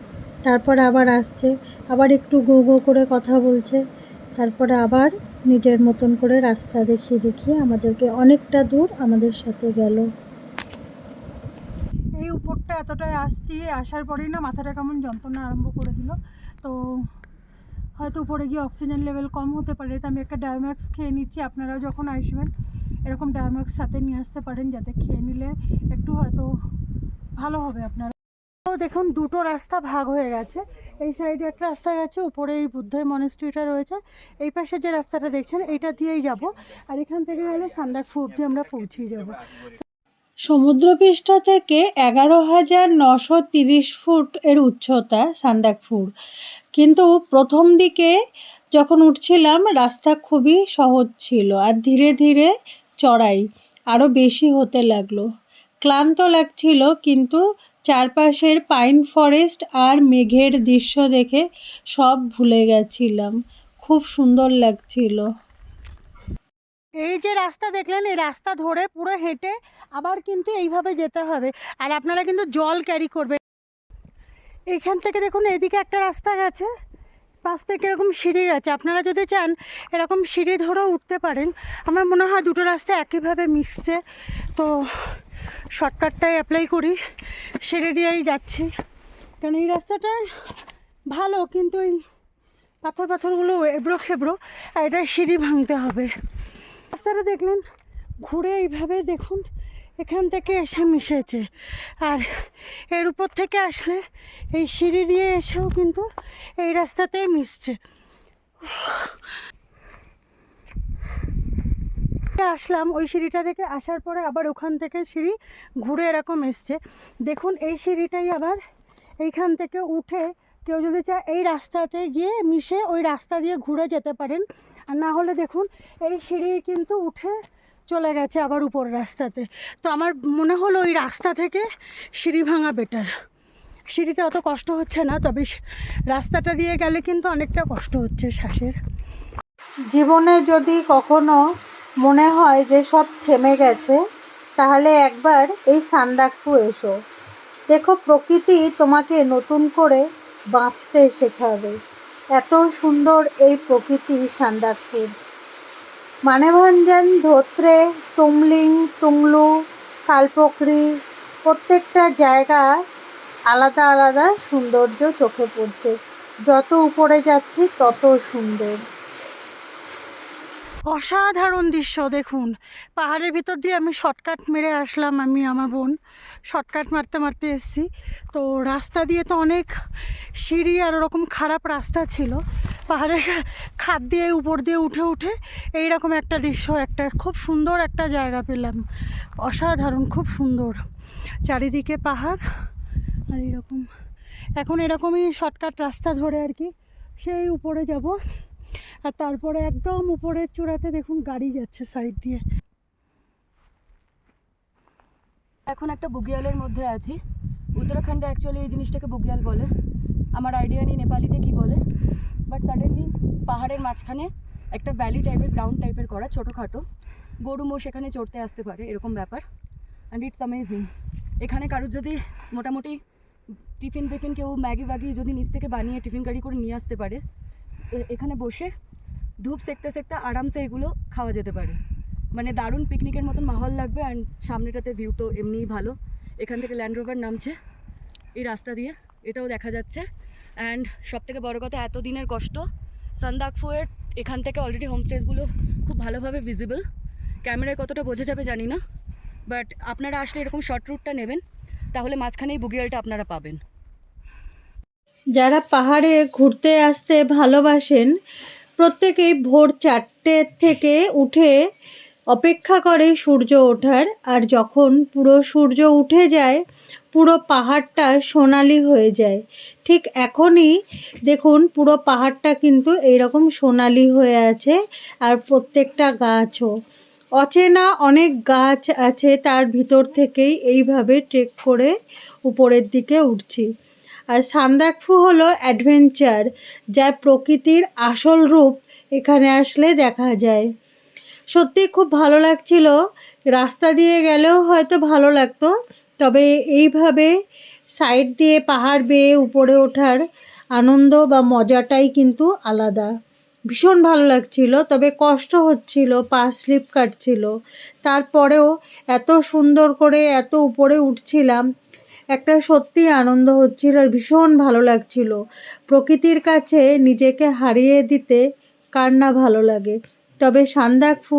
তারপর আবার আসছে, আবার একটু গো গো করে কথা বলছে, তারপরে আবার নিজের মতন করে রাস্তা দেখিয়ে দেখিয়ে আমাদেরকে অনেকটা দূর আমাদের সাথে গেল। এই উপরটা এতটাই আসছি, আসার পরেই না মাথাটা কেমন যন্ত্রণা আরম্ভ করে দিল। তো হয়তো উপরে গিয়ে অক্সিজেন লেভেল কম হতে পারে, তো আমি একটা ডায়োম্যাক্স খেয়ে নিচ্ছি। আপনারাও যখন আসবেন এরকম ডায়োম্যাক্স সাথে নিয়ে আসতে পারেন, যাতে খেয়ে নিলে একটু হয়তো ভালো হবে আপনারা। তো দেখুন দুটো রাস্তা ভাগ হয়ে গেছে, এই সাইডে একটা রাস্তা গেছে, উপরে এই বুদ্ধের মনেস্ট্রিটা রয়েছে, এই পাশে যে রাস্তাটা দেখছেন এইটা দিয়েই যাব, আর এখান থেকে গেলে সান্দাকফু অব্দি আমরা পৌঁছেই যাব। সমুদ্রপৃষ্ঠ থেকে 11,930 ফুট এর উচ্চতা সান্দাকফুর। কিন্তু প্রথম দিকে যখন উঠছিলাম রাস্তা খুবই সহজ ছিল, আর ধীরে ধীরে চড়াই আরও বেশি হতে লাগলো। ক্লান্ত লাগছিল, কিন্তু চারপাশের পাইন ফরেস্ট আর মেঘের দৃশ্য দেখে সব ভুলে গেছিলাম। খুব সুন্দর লাগছিল। এই যে রাস্তা দেখলেন, এই রাস্তা ধরে পুরো হেঁটে আবার কিন্তু এইভাবে যেতে হবে, আর আপনারা কিন্তু জল ক্যারি করবেন। এইখান থেকে দেখুন এদিকে একটা রাস্তা গেছে, পাশ থেকে এরকম সিঁড়ি গেছে, আপনারা যদি চান এরকম সিঁড়ি ধরেও উঠতে পারেন। আমার মনে হয় দুটো রাস্তা একইভাবে মিশছে, তো শর্টকাটটাই অ্যাপ্লাই করি, সিঁড়ি দিয়েই যাচ্ছি। কারণ এই রাস্তাটা ভালো, কিন্তু এই পাথরগুলো এবড়ো খেবড়ো, আর এটা সিঁড়ি ভাঙতে হবে। রাস্তাটা দেখলেন ঘুরে এইভাবে দেখুন এখান থেকে এসে মিশেছে, আর এর উপর থেকে আসলে এই সিঁড়ি দিয়ে এসেও কিন্তু এই রাস্তাতেই মিশছে। আসলাম ওই সিঁড়িটা থেকে, আসার পরে আবার ওখান থেকে সিঁড়ি ঘুরে এরকম এসছে। দেখুন এই সিঁড়িটাই আবার এইখান থেকে উঠে কেউ যদি চায় এই রাস্তাতে গিয়ে মিশে ওই রাস্তা দিয়ে ঘুরে যেতে পারেন, আর না হলে দেখুন এই সিঁড়ি কিন্তু উঠে চলে গেছে আবার উপর রাস্তাতে। তো আমার মনে হলো ওই রাস্তা থেকে সিঁড়ি ভাঙা বেটার। সিঁড়িতে অত কষ্ট হচ্ছে না, তবে রাস্তাটা দিয়ে গেলে কিন্তু অনেকটা কষ্ট হচ্ছে শ্বাসের। জীবনে যদি কখনো মনে হয় যে সব থেমে গেছে, তাহলে একবার এই সান্দাকফু এসো। দেখো প্রকৃতি তোমাকে নতুন করে বাঁচতে শেখাবে। এত সুন্দর এই প্রকৃতি সান্দাকফুর। মানেভঞ্জন, ধোত্রে, তুমলিং, তুংলু, কালপকরি, প্রত্যেকটা জায়গা আলাদা আলাদা সৌন্দর্য চোখে পড়ছে। যত উপরে যাচ্ছি তত সুন্দর। অসাধারণ দৃশ্য দেখুন, পাহাড়ের ভিতর দিয়ে আমি শর্টকাট মেরে আসলাম, আমি আমার বোন শর্টকাট মারতে মারতে এসেছি। তো রাস্তা দিয়ে তো অনেক সিঁড়ি আর ওরকম খারাপ রাস্তা ছিল, পাহাড়ের খাদ দিয়ে উপর দিয়ে উঠে উঠে এইরকম একটা দৃশ্য, একটা খুব সুন্দর একটা জায়গা পেলাম। অসাধারণ, খুব সুন্দর, চারিদিকে পাহাড় আর এরকম। এখন এরকমই শর্টকাট রাস্তা ধরে আর কি সেই উপরে যাব, আর তারপরে একদম উপরের চূড়াতে দেখুন গাড়ি যাচ্ছে সাইড দিয়ে। এখন একটা বুগিয়ালের মধ্যে আছি। উত্তরাখণ্ডে অ্যাকচুয়ালি এই জিনিসটাকে বুগিয়াল বলে, আমার আইডিয়া নেই নেপালিতে কি বলে, বাট সাডেনলি পাহাড়ের মাঝখানে একটা ভ্যালি টাইপের, গ্রাউন্ড টাইপের করা, ছোটোখাটো গরু মোষ এখানে চড়তে আসতে পারে এরকম ব্যাপার। And it's amazing. এখানে কারোর যদি মোটামুটি টিফিন কেউ ম্যাগি ব্যাগি যদি নিচ থেকে বানিয়ে টিফিন গাড়ি করে নিয়ে আসতে পারে, এখানে বসে ধূপ সেকতে সেকতে আরামসে এগুলো খাওয়া যেতে পারে। মানে দারুণ পিকনিকের মতন মাহল লাগবে। অ্যান্ড সামনেটাতে ভিউ তো এমনিই ভালো, এখান থেকে ল্যান্ড রোভার নামছে এই রাস্তা দিয়ে, এটাও দেখা যাচ্ছে। অ্যান্ড সবথেকে বড় কথা, এত দিনের কষ্ট, সান্দাকফুয়ের এখান থেকে অলরেডি হোমস্টেসগুলো খুব ভালোভাবে ভিজিবল। ক্যামেরায় কতটা বোঝা যাবে জানি না, বাট আপনারা আসলে এরকম শর্ট রুটটা নেবেন, তাহলে মাঝখানেই বুগিয়ালটা আপনারা পাবেন। যারা পাহাড়ে ঘুরতে আসতে ভালোবাসেন, প্রত্যেকেই ভোর 4টে থেকে উঠে অপেক্ষা করে সূর্য ওঠার, আর যখন পুরো সূর্য উঠে যায় পুরো পাহাড়টা সোনালি হয়ে যায়। ঠিক এখনই দেখুন পুরো পাহাড়টা কিন্তু এইরকম সোনালি হয়ে আছে, আর প্রত্যেকটা গাছও অচেনা অনেক গাছ আছে, তার ভিতর থেকেই এইভাবে ট্রেক করে উপরের দিকে উঠছি। আর সান্দাকফু হলো অ্যাডভেঞ্চার, যার প্রকৃতির আসল রূপ এখানে আসলে দেখা যায়। সত্যি খুব ভালো লাগছিল। রাস্তা দিয়ে গেলেও হয়তো ভালো লাগতো, তবে এইভাবে সাইড দিয়ে পাহাড় বেয়ে উপরে ওঠার আনন্দ বা মজাটাই কিন্তু আলাদা। ভীষণ ভালো লাগছিল, তবে কষ্ট হচ্ছিল, পা স্লিপ কাটছিল। তারপরেও এত সুন্দর করে এত উপরে উঠছিলাম, একটা সত্যি আনন্দ হচ্ছিল আর ভীষণ ভালো লাগছিল। প্রকৃতির কাছে নিজেকে হারিয়ে দিতে কার না ভালো লাগে। তবে সান্দাকফু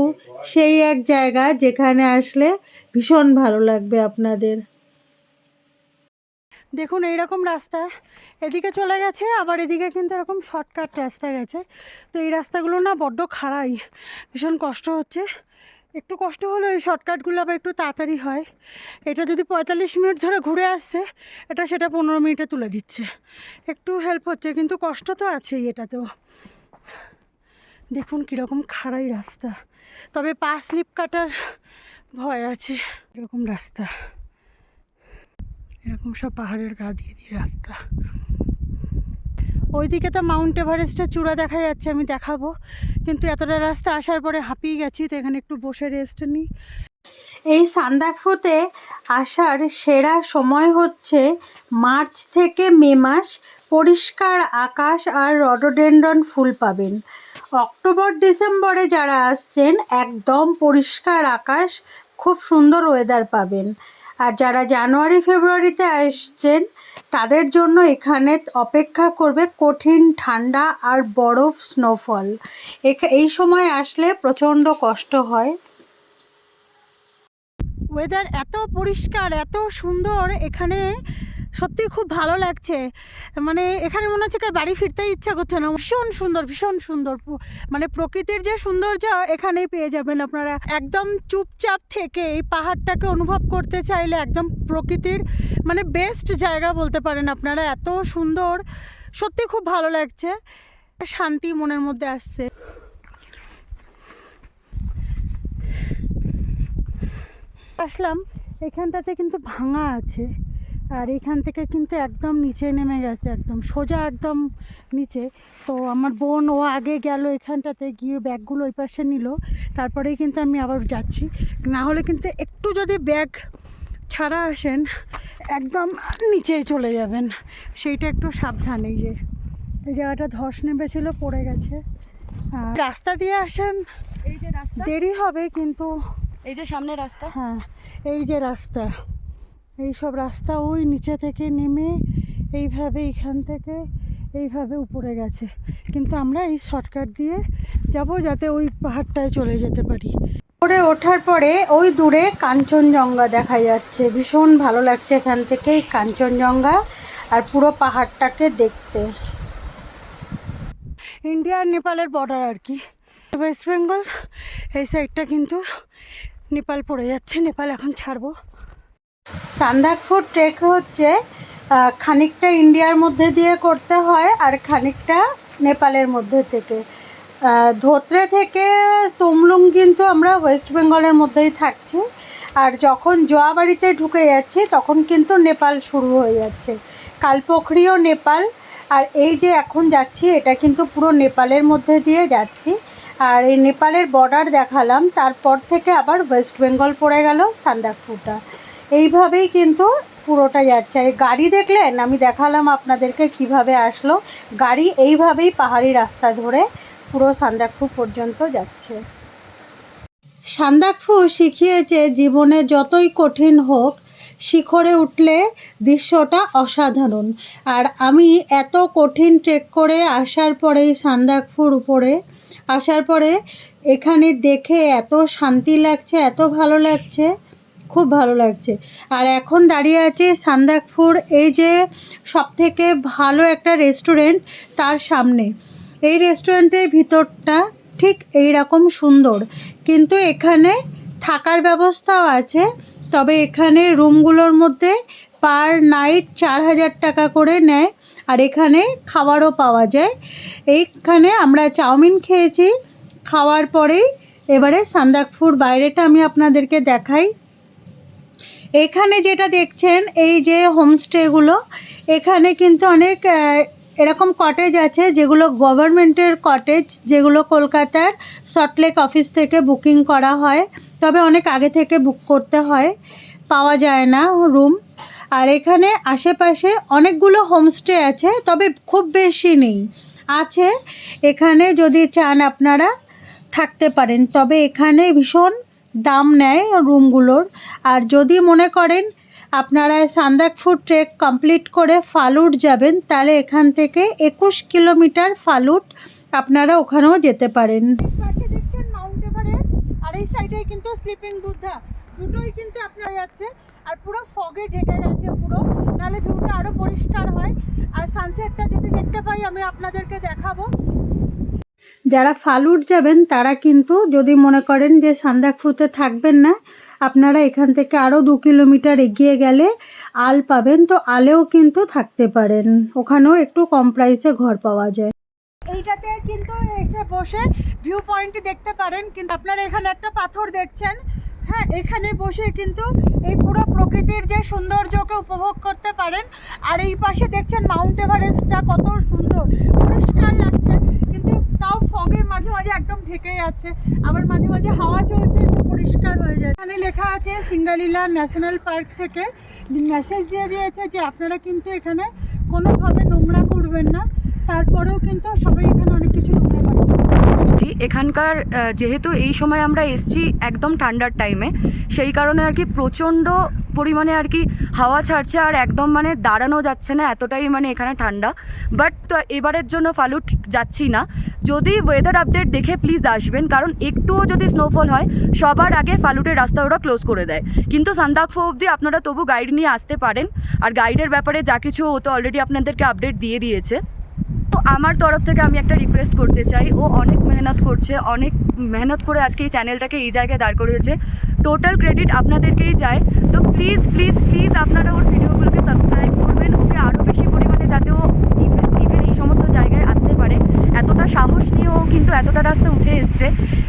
সেই এক জায়গা যেখানে আসলে ভীষণ ভালো লাগবে আপনাদের। দেখুন এইরকম রাস্তা এদিকে চলে গেছে, আবার এদিকে কিন্তু এরকম শর্টকাট রাস্তা গেছে। তো এই রাস্তাগুলো না বড্ড খাড়াই, ভীষণ কষ্ট হচ্ছে। একটু কষ্ট হলেও এই শর্টকাটগুলো আবার একটু তাড়াতাড়ি হয়। এটা যদি 45 মিনিট ধরে ঘুরে আসছে, এটা সেটা 15 মিনিটে তুলে দিচ্ছে। একটু হেল্প হচ্ছে, কিন্তু কষ্ট তো আছেই এটাতেও। দেখুন কীরকম খাড়াই রাস্তা, তবে পা স্লিপ কাটার ভয় আছে। এরকম রাস্তা, এরকম সব পাহাড়ের গা দিয়ে দিয়ে রাস্তা। ওইদিকে তো মাউন্ট এভারেস্টের চূড়া দেখা যাচ্ছে, আমি দেখাবো, কিন্তু এতটা রাস্তা আসার পরে হাঁপিয়ে গেছি, তো এখানে একটু বসে রেস্ট নিই। এই সান্দাকফুতে আসার সেরা সময় হচ্ছে মার্চ থেকে মে মাস। পরিষ্কার আকাশ আর রডোডেনড্রন ফুল পাবেন। অক্টোবর ডিসেম্বরে যারা আসছেন একদম পরিষ্কার আকাশ, খুব সুন্দর ওয়েদার পাবেন। আর যারা জানুয়ারি ফেব্রুয়ারিতে আসছেন তাদের জন্য এখানে অপেক্ষা করবে কঠিন ঠান্ডা আর বরফ স্নোফল। এই সময় আসলে প্রচণ্ড কষ্ট হয়। ওয়েদার এত পরিষ্কার, এত সুন্দর, এখানে সত্যি খুব ভালো লাগছে। মানে এখানে মনে হচ্ছে বাড়ি ফিরতেই ইচ্ছা করছে না। ভীষণ সুন্দর, ভীষণ সুন্দর। মানে প্রকৃতির যে সৌন্দর্য এখানেই পেয়ে যাবেন আপনারা। একদম চুপচাপ থেকে এই পাহাড়টাকে অনুভব করতে চাইলে একদম প্রকৃতির মানে বেস্ট জায়গা বলতে পারেন আপনারা। এত সুন্দর, সত্যি খুব ভালো লাগছে, শান্তি মনের মধ্যে আসছে। আসলাম, এখানটাতে কিন্তু ভাঙা আছে, আর এখান থেকে কিন্তু একদম নিচে নেমে গেছে, একদম সোজা একদম নিচে। তো আমার বোন ও আগে গেল এখানটাতে, গিয়ে ব্যাগগুলো ওই পাশে নিল, তারপরেই কিন্তু আমি আবার যাচ্ছি। না হলে কিন্তু একটু যদি ব্যাগ ছাড়া আসেন একদম নিচে চলে যাবেন, সেইটা একটু সাবধান। এই জায়গাটা ধস নেমেছিল, পড়ে গেছে। আর রাস্তা দিয়ে আসেন, এই যে রাস্তা, দেরি হবে কিন্তু। এই যে সামনে রাস্তা, হ্যাঁ এই যে রাস্তা, এই সব রাস্তা ওই নিচে থেকে নেমে এইভাবে এখান থেকে এইভাবে উপরে গেছে, কিন্তু আমরা এই শর্টকাট দিয়ে যাব যাতে ওই পাহাড়টায় চলে যেতে পারি। উপরে ওঠার পরে ওই দূরে কাঞ্চনজঙ্ঘা দেখা যাচ্ছে, ভীষণ ভালো লাগছে এখান থেকে এই কাঞ্চনজঙ্ঘা আর পুরো পাহাড়টাকে দেখতে। ইন্ডিয়া আর নেপালের বর্ডার আর কি, ওয়েস্ট বেঙ্গল এই সাইডটা কিন্তু নেপাল পড়ে যাচ্ছে। নেপাল এখন ছাড়বো। সান্দাকফু ট্রেক হচ্ছে খানিকটা ইন্ডিয়ার মধ্যে দিয়ে করতে হয় আর খানিকটা নেপালের মধ্যে থেকে। ধোত্রে থেকে তুমলুং কিন্তু আমরা ওয়েস্ট বেঙ্গলের মধ্যেই থাকছি, আর যখন জোয়াবাড়িতে ঢুকে যাচ্ছি তখন কিন্তু নেপাল শুরু হয়ে যাচ্ছে। কালপোখরিও নেপাল, আর এই যে এখন যাচ্ছি এটা কিন্তু পুরো নেপালের মধ্যে দিয়ে যাচ্ছি। আর এই নেপালের বর্ডার দেখালাম, তারপর থেকে আবার ওয়েস্ট বেঙ্গল পড়ে গেল সান্দাকফুটা। এইভাবেই কিন্তু পুরোটা যাচ্ছে। আর গাড়ি দেখলেন, আমি দেখালাম আপনাদেরকে কিভাবে আসলো। গাড়ি এইভাবেই পাহাড়ি রাস্তা ধরে পুরো সান্দাকফু পর্যন্ত যাচ্ছে। সান্দাকফু শিখিয়েছে জীবনে যতই কঠিন হোক, শিখরে উঠলে দৃশ্যটা অসাধারণ। আর আমি এত কঠিন ট্রেক করে আসার পরেই সান্দাকফুর উপরে আসার পরে এখানে দেখে এত শান্তি লাগছে, এত ভালো লাগছে, খুব ভালো লাগছে। আর এখন দাঁড়িয়ে আছি সান্দাকফুর এই যে সবথেকে ভালো একটা রেস্টুরেন্ট তার সামনে। এই রেস্টুরেন্টের ভিতরটা ঠিক এই রকম সুন্দর, কিন্তু এখানে থাকার ব্যবস্থাও আছে। তবে এখানে রুমগুলোর মধ্যে পার নাইট 4000 টাকা করে নেয়, আর এখানে খাবারও পাওয়া যায়। এইখানে আমরা চাউমিন খেয়েছি, খাওয়ার পরেই এবারে সান্দাকফুর বাইরেটা আমি আপনাদেরকে দেখাই। এখানে যেটা দেখছেন এই যে হোমস্টেগুলো, এখানে কিন্তু অনেক এরকম কটেজ আছে যেগুলো গভর্নমেন্টের কটেজ, যেগুলো কলকাতার সল্টলেক অফিস থেকে বুকিং করা হয়, তবে অনেক আগে থেকে বুক করতে হয়, পাওয়া যায় না রুম। আর এখানে আশেপাশে অনেকগুলো হোমস্টে আছে, তবে খুব বেশি নেই, আছে। এখানে যদি চান আপনারা থাকতে পারেন, তবে এখানে ভীষণ দাম নেয় রুমগুলোর। আর যদি মনে করেন আপনারা সান্দাকফু ট্রেক কমপ্লিট করে ফালুট যাবেন, তাহলে এখান থেকে 21 কিলোমিটার ফালুট, আপনারা ওখানেও যেতে পারেন। পাশে দেখছেন মাউন্ট এভারেস্ট, আর এই সাইডে কিন্তু স্লিপিং বুদ্ধা, দুটোই কিন্তু আপনারা যাচ্ছে। আর পুরো ফগে ঢেকে গেছে পুরো, নাহলে ভিউটা আরও পরিষ্কার হয়। আর সানসেটটা যদি দেখতে পাই আমি আপনাদেরকে দেখাবো। যারা ফালুট যাবেন তারা কিন্তু যদি মনে করেন যে সান্দাকফুতে থাকবেন না, আপনারা এখান থেকে আরও 2 কিলোমিটার এগিয়ে গেলে আল পাবেন, তো আলেও কিন্তু থাকতে পারেন, ওখানেও একটু কম প্রাইসে ঘর পাওয়া যায়। এইটাতে কিন্তু এসে বসে ভিউ পয়েন্টটি দেখতে পারেন, কিন্তু আপনারা এখানে একটা পাথর দেখছেন, হ্যাঁ, এখানে বসে কিন্তু এই পুরো প্রকৃতির যে সৌন্দর্যকে উপভোগ করতে পারেন। আর এই পাশে দেখছেন মাউন্ট এভারেস্টটা কত সুন্দর, পরিষ্কার লাগছে, কিন্তু তাও ফগের মাঝে মাঝে একদম ঢেকে যাচ্ছে, আবার মাঝে মাঝে হাওয়া চলছে তো পরিষ্কার হয়ে যায়। এখানে লেখা আছে সিঙ্গালিলা ন্যাশনাল পার্ক থেকে মেসেজ দিয়ে দিয়েছে যে আপনারা কিন্তু এখানে কোনোভাবে নোংরা করবেন না, তারপরেও কিন্তু সবাই এখানে অনেক কিছু নোংরা করে। এখানকার যেহেতু এই সময় আমরা এসছি একদম ঠান্ডার টাইমে, সেই কারণে আর কি প্রচণ্ড পরিমাণে আর কি হাওয়া ছাড়ছে, আর একদম মানে দাঁড়ানো যাচ্ছে না, এতটাই মানে এখানে ঠান্ডা। বাট এবারের জন্য ফালুট যাচ্ছি না। যদি ওয়েদার আপডেট দেখে প্লিজ আসবেন, কারণ একটুও যদি স্নোফল হয় সবার আগে ফালুটের রাস্তা ওরা ক্লোজ করে দেয়। কিন্তু সান্দাকফু অবধি আপনারা তবু গাইড নিয়ে আসতে পারেন, আর গাইডের ব্যাপারে যা কিছু ও তো অলরেডি আপনাদেরকে আপডেট দিয়ে দিয়েছে। তো আমার তরফ থেকে আমি একটা রিকোয়েস্ট করতে চাই, ও অনেক মেহনত করছে, অনেক মেহনত করে আজকে এই চ্যানেলটাকে এই জায়গায় দাঁড় করিয়েছে, টোটাল ক্রেডিট আপনাদেরকেই যায়। তো প্লিজ প্লিজ প্লিজ আপনারা ওর ভিডিওগুলোকে সাবস্ক্রাইব করবেন, ওকে আরও বেশি পরিমাণে যাতে ও ইভেন এই সমস্ত জায়গায় আসতে পারে। এতটা সাহস নিয়েও কিন্তু এতটা রাস্তা উঠে এসছে,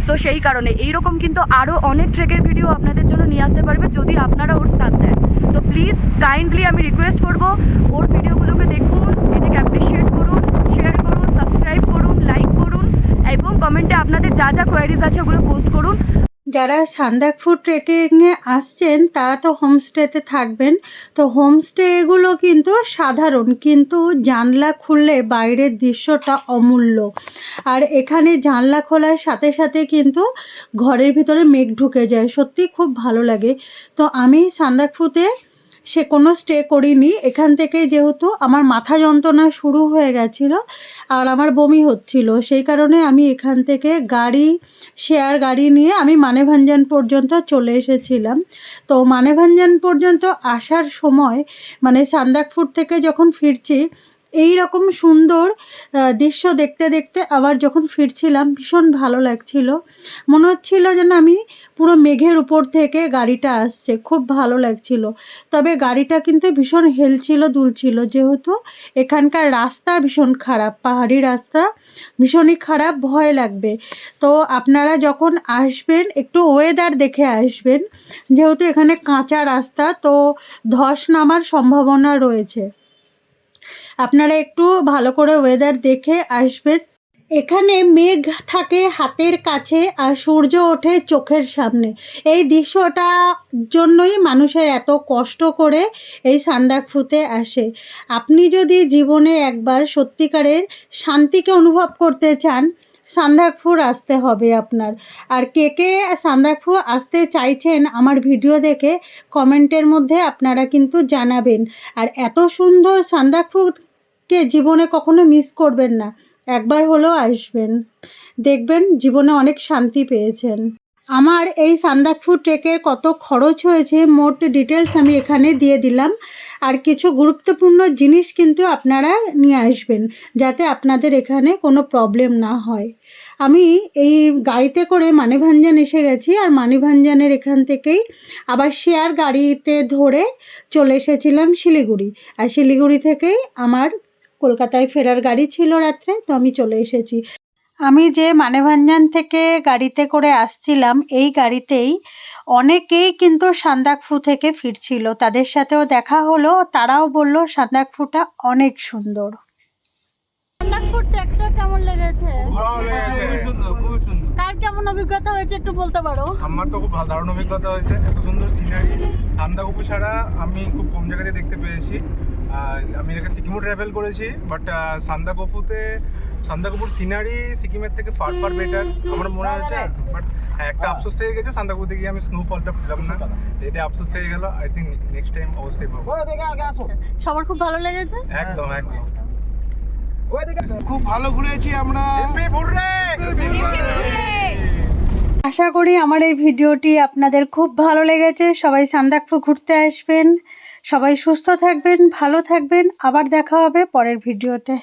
তো সেই কারণে এইরকম কিন্তু আরও অনেক ট্রেকের ভিডিও আপনাদের জন্য নিয়ে আসতে পারবে যদি আপনারা ওর সাথ দেন। তো প্লিজ কাইন্ডলি আমি রিকোয়েস্ট করব, ওর ভিডিওগুলোকে দেখুন, এটাকে অ্যাপ্রিসিয়েট করুন, শেয়ার করুন, সাবস্ক্রাইব করুন, লাইক করুন, এবং কমেন্টে আপনাদের যা যা কোয়ারিজ আছে ওগুলো পোস্ট করুন। যারা সান্দাকফু ট্রেকিংয়ে আসছেন তারা তো হোমস্টেতে থাকবেন, তো হোমস্টেগুলো কিন্তু সাধারণ, কিন্তু জানলা খুললে বাইরের দৃশ্যটা অমূল্য। আর এখানে জানলা খোলার সাথে সাথে কিন্তু ঘরের ভিতরে মেঘ ঢুকে যায়, সত্যি খুব ভালো লাগে। তো আমি সান্দাকফুতে সে কোনো স্টে করিনি, এখান থেকে যেহেতু আমার মাথা যন্ত্রণা শুরু হয়ে গেছিলো আর আমার বমি হচ্ছিল, সেই কারণে আমি এখান থেকে শেয়ার গাড়ি নিয়ে আমি মানেভাঞ্জান পর্যন্ত চলে এসেছিলাম। তো মানেভাঞ্জান পর্যন্ত আসার সময় মানে সান্দাকফু থেকে যখন ফিরছি, এই রকম সুন্দর দৃশ্য দেখতে দেখতে আবার যখন ফিরছিলাম ভীষণ ভালো লাগছিল, মনে হচ্ছিল যেন আমি পুরো মেঘের উপর থেকে গাড়িটা আসছে, খুব ভালো লাগছিল। তবে গাড়িটা কিন্তু ভীষণ হেলছিল দুলছিল, যেহেতু এখানকার রাস্তা ভীষণ খারাপ, পাহাড়ি রাস্তা ভীষণই খারাপ, ভয় লাগবে। তো আপনারা যখন আসবেন একটু ওয়েদার দেখে আসবেন, যেহেতু এখানে কাঁচা রাস্তা, তো ধস নামার সম্ভাবনা রয়েছে, আপনারা একটু ভালো করে ওয়েদার দেখে আসবেন। এখানে মেঘ থাকে হাতের কাছে আর সূর্য ওঠে চোখের সামনে, এই দৃশ্যটার জন্যই মানুষের এত কষ্ট করে এই সান্দাকফুতে আসে। আপনি যদি জীবনে একবার সত্যিকারের শান্তিকে অনুভব করতে চান, সান্দাকফু আসতে হবে আপনার। আর কে কে সান্দাকফু আসতে চাইছেন আমার ভিডিও দেখে কমেন্টের মধ্যে আপনারা কিন্তু জানাবেন। আর এত সুন্দর সান্দাকফুকে জীবনে কখনো মিস করবেন না, একবার হলেও আসবেন, দেখবেন জীবনে অনেক শান্তি পেয়েছেন। আমার এই সান্দাকফু ট্রেকের কত খরচ হয়েছে মোট ডিটেলস আমি এখানে দিয়ে দিলাম। আর কিছু গুরুত্বপূর্ণ জিনিস কিন্তু আপনারা নিয়ে আসবেন, যাতে আপনাদের এখানে কোনো প্রবলেম না হয়। আমি এই গাড়িতে করে মানেভাঞ্জান এসে গেছি, আর মানেভাঞ্জানের এখান থেকেই আবার শেয়ার গাড়িতে ধরে চলে এসেছিলাম শিলিগুড়ি, আর শিলিগুড়ি থেকেই আমার কলকাতায় ফেরার গাড়ি ছিল রাত্রে, তো আমি চলে এসেছি। আমি যে মানেভাঞ্জান থেকে গাড়িতে করে আসছিলাম, এই গাড়িতেই অনেকেই কিন্তু সান্দাকফু থেকে ফিরছিল, তাদের সাথেও দেখা হলো, তারাও বলল সান্দাকফুটা অনেক সুন্দর। সান্দাকফু ট্রেকটা কেমন লেগেছে? খুবই সুন্দর, খুবই সুন্দর। কার কেমন অভিজ্ঞতা হয়েছে একটু বলতে পারো? আমার তো খুব দারুণ অভিজ্ঞতা হয়েছে, এত সুন্দর সিনারি সান্দাকফু ছাড়া আমি খুব কম জায়গাতে দেখতে পেয়েছি। আমি এলাকা সিকিমও ট্রাভেল করেছি, বাট সান্দাকফুর সিনারি সিকিমের থেকে ফার বেটার আমার মনে হয়েছে। বাট হ্যাঁ একটা আফসোস থেকে গেছে, সান্দাকফুতে গিয়ে আমি স্নোফলটা পেলাম না, এটা আফসোস থেকে গেল। আই থিঙ্ক নেক্সট টাইম অবশ্যই পাবো। সবার খুব ভালো লেগেছে। একদম একদম খুব ভালো ঘুরেছি আমরা। আশা করি আমার এই ভিডিওটি আপনাদের খুব ভালো লেগেছে। সবাই সান্দাকফু ঘুরতে আসবেন, সবাই সুস্থ থাকবেন, ভালো থাকবেন। আবার দেখা হবে পরের ভিডিওতে।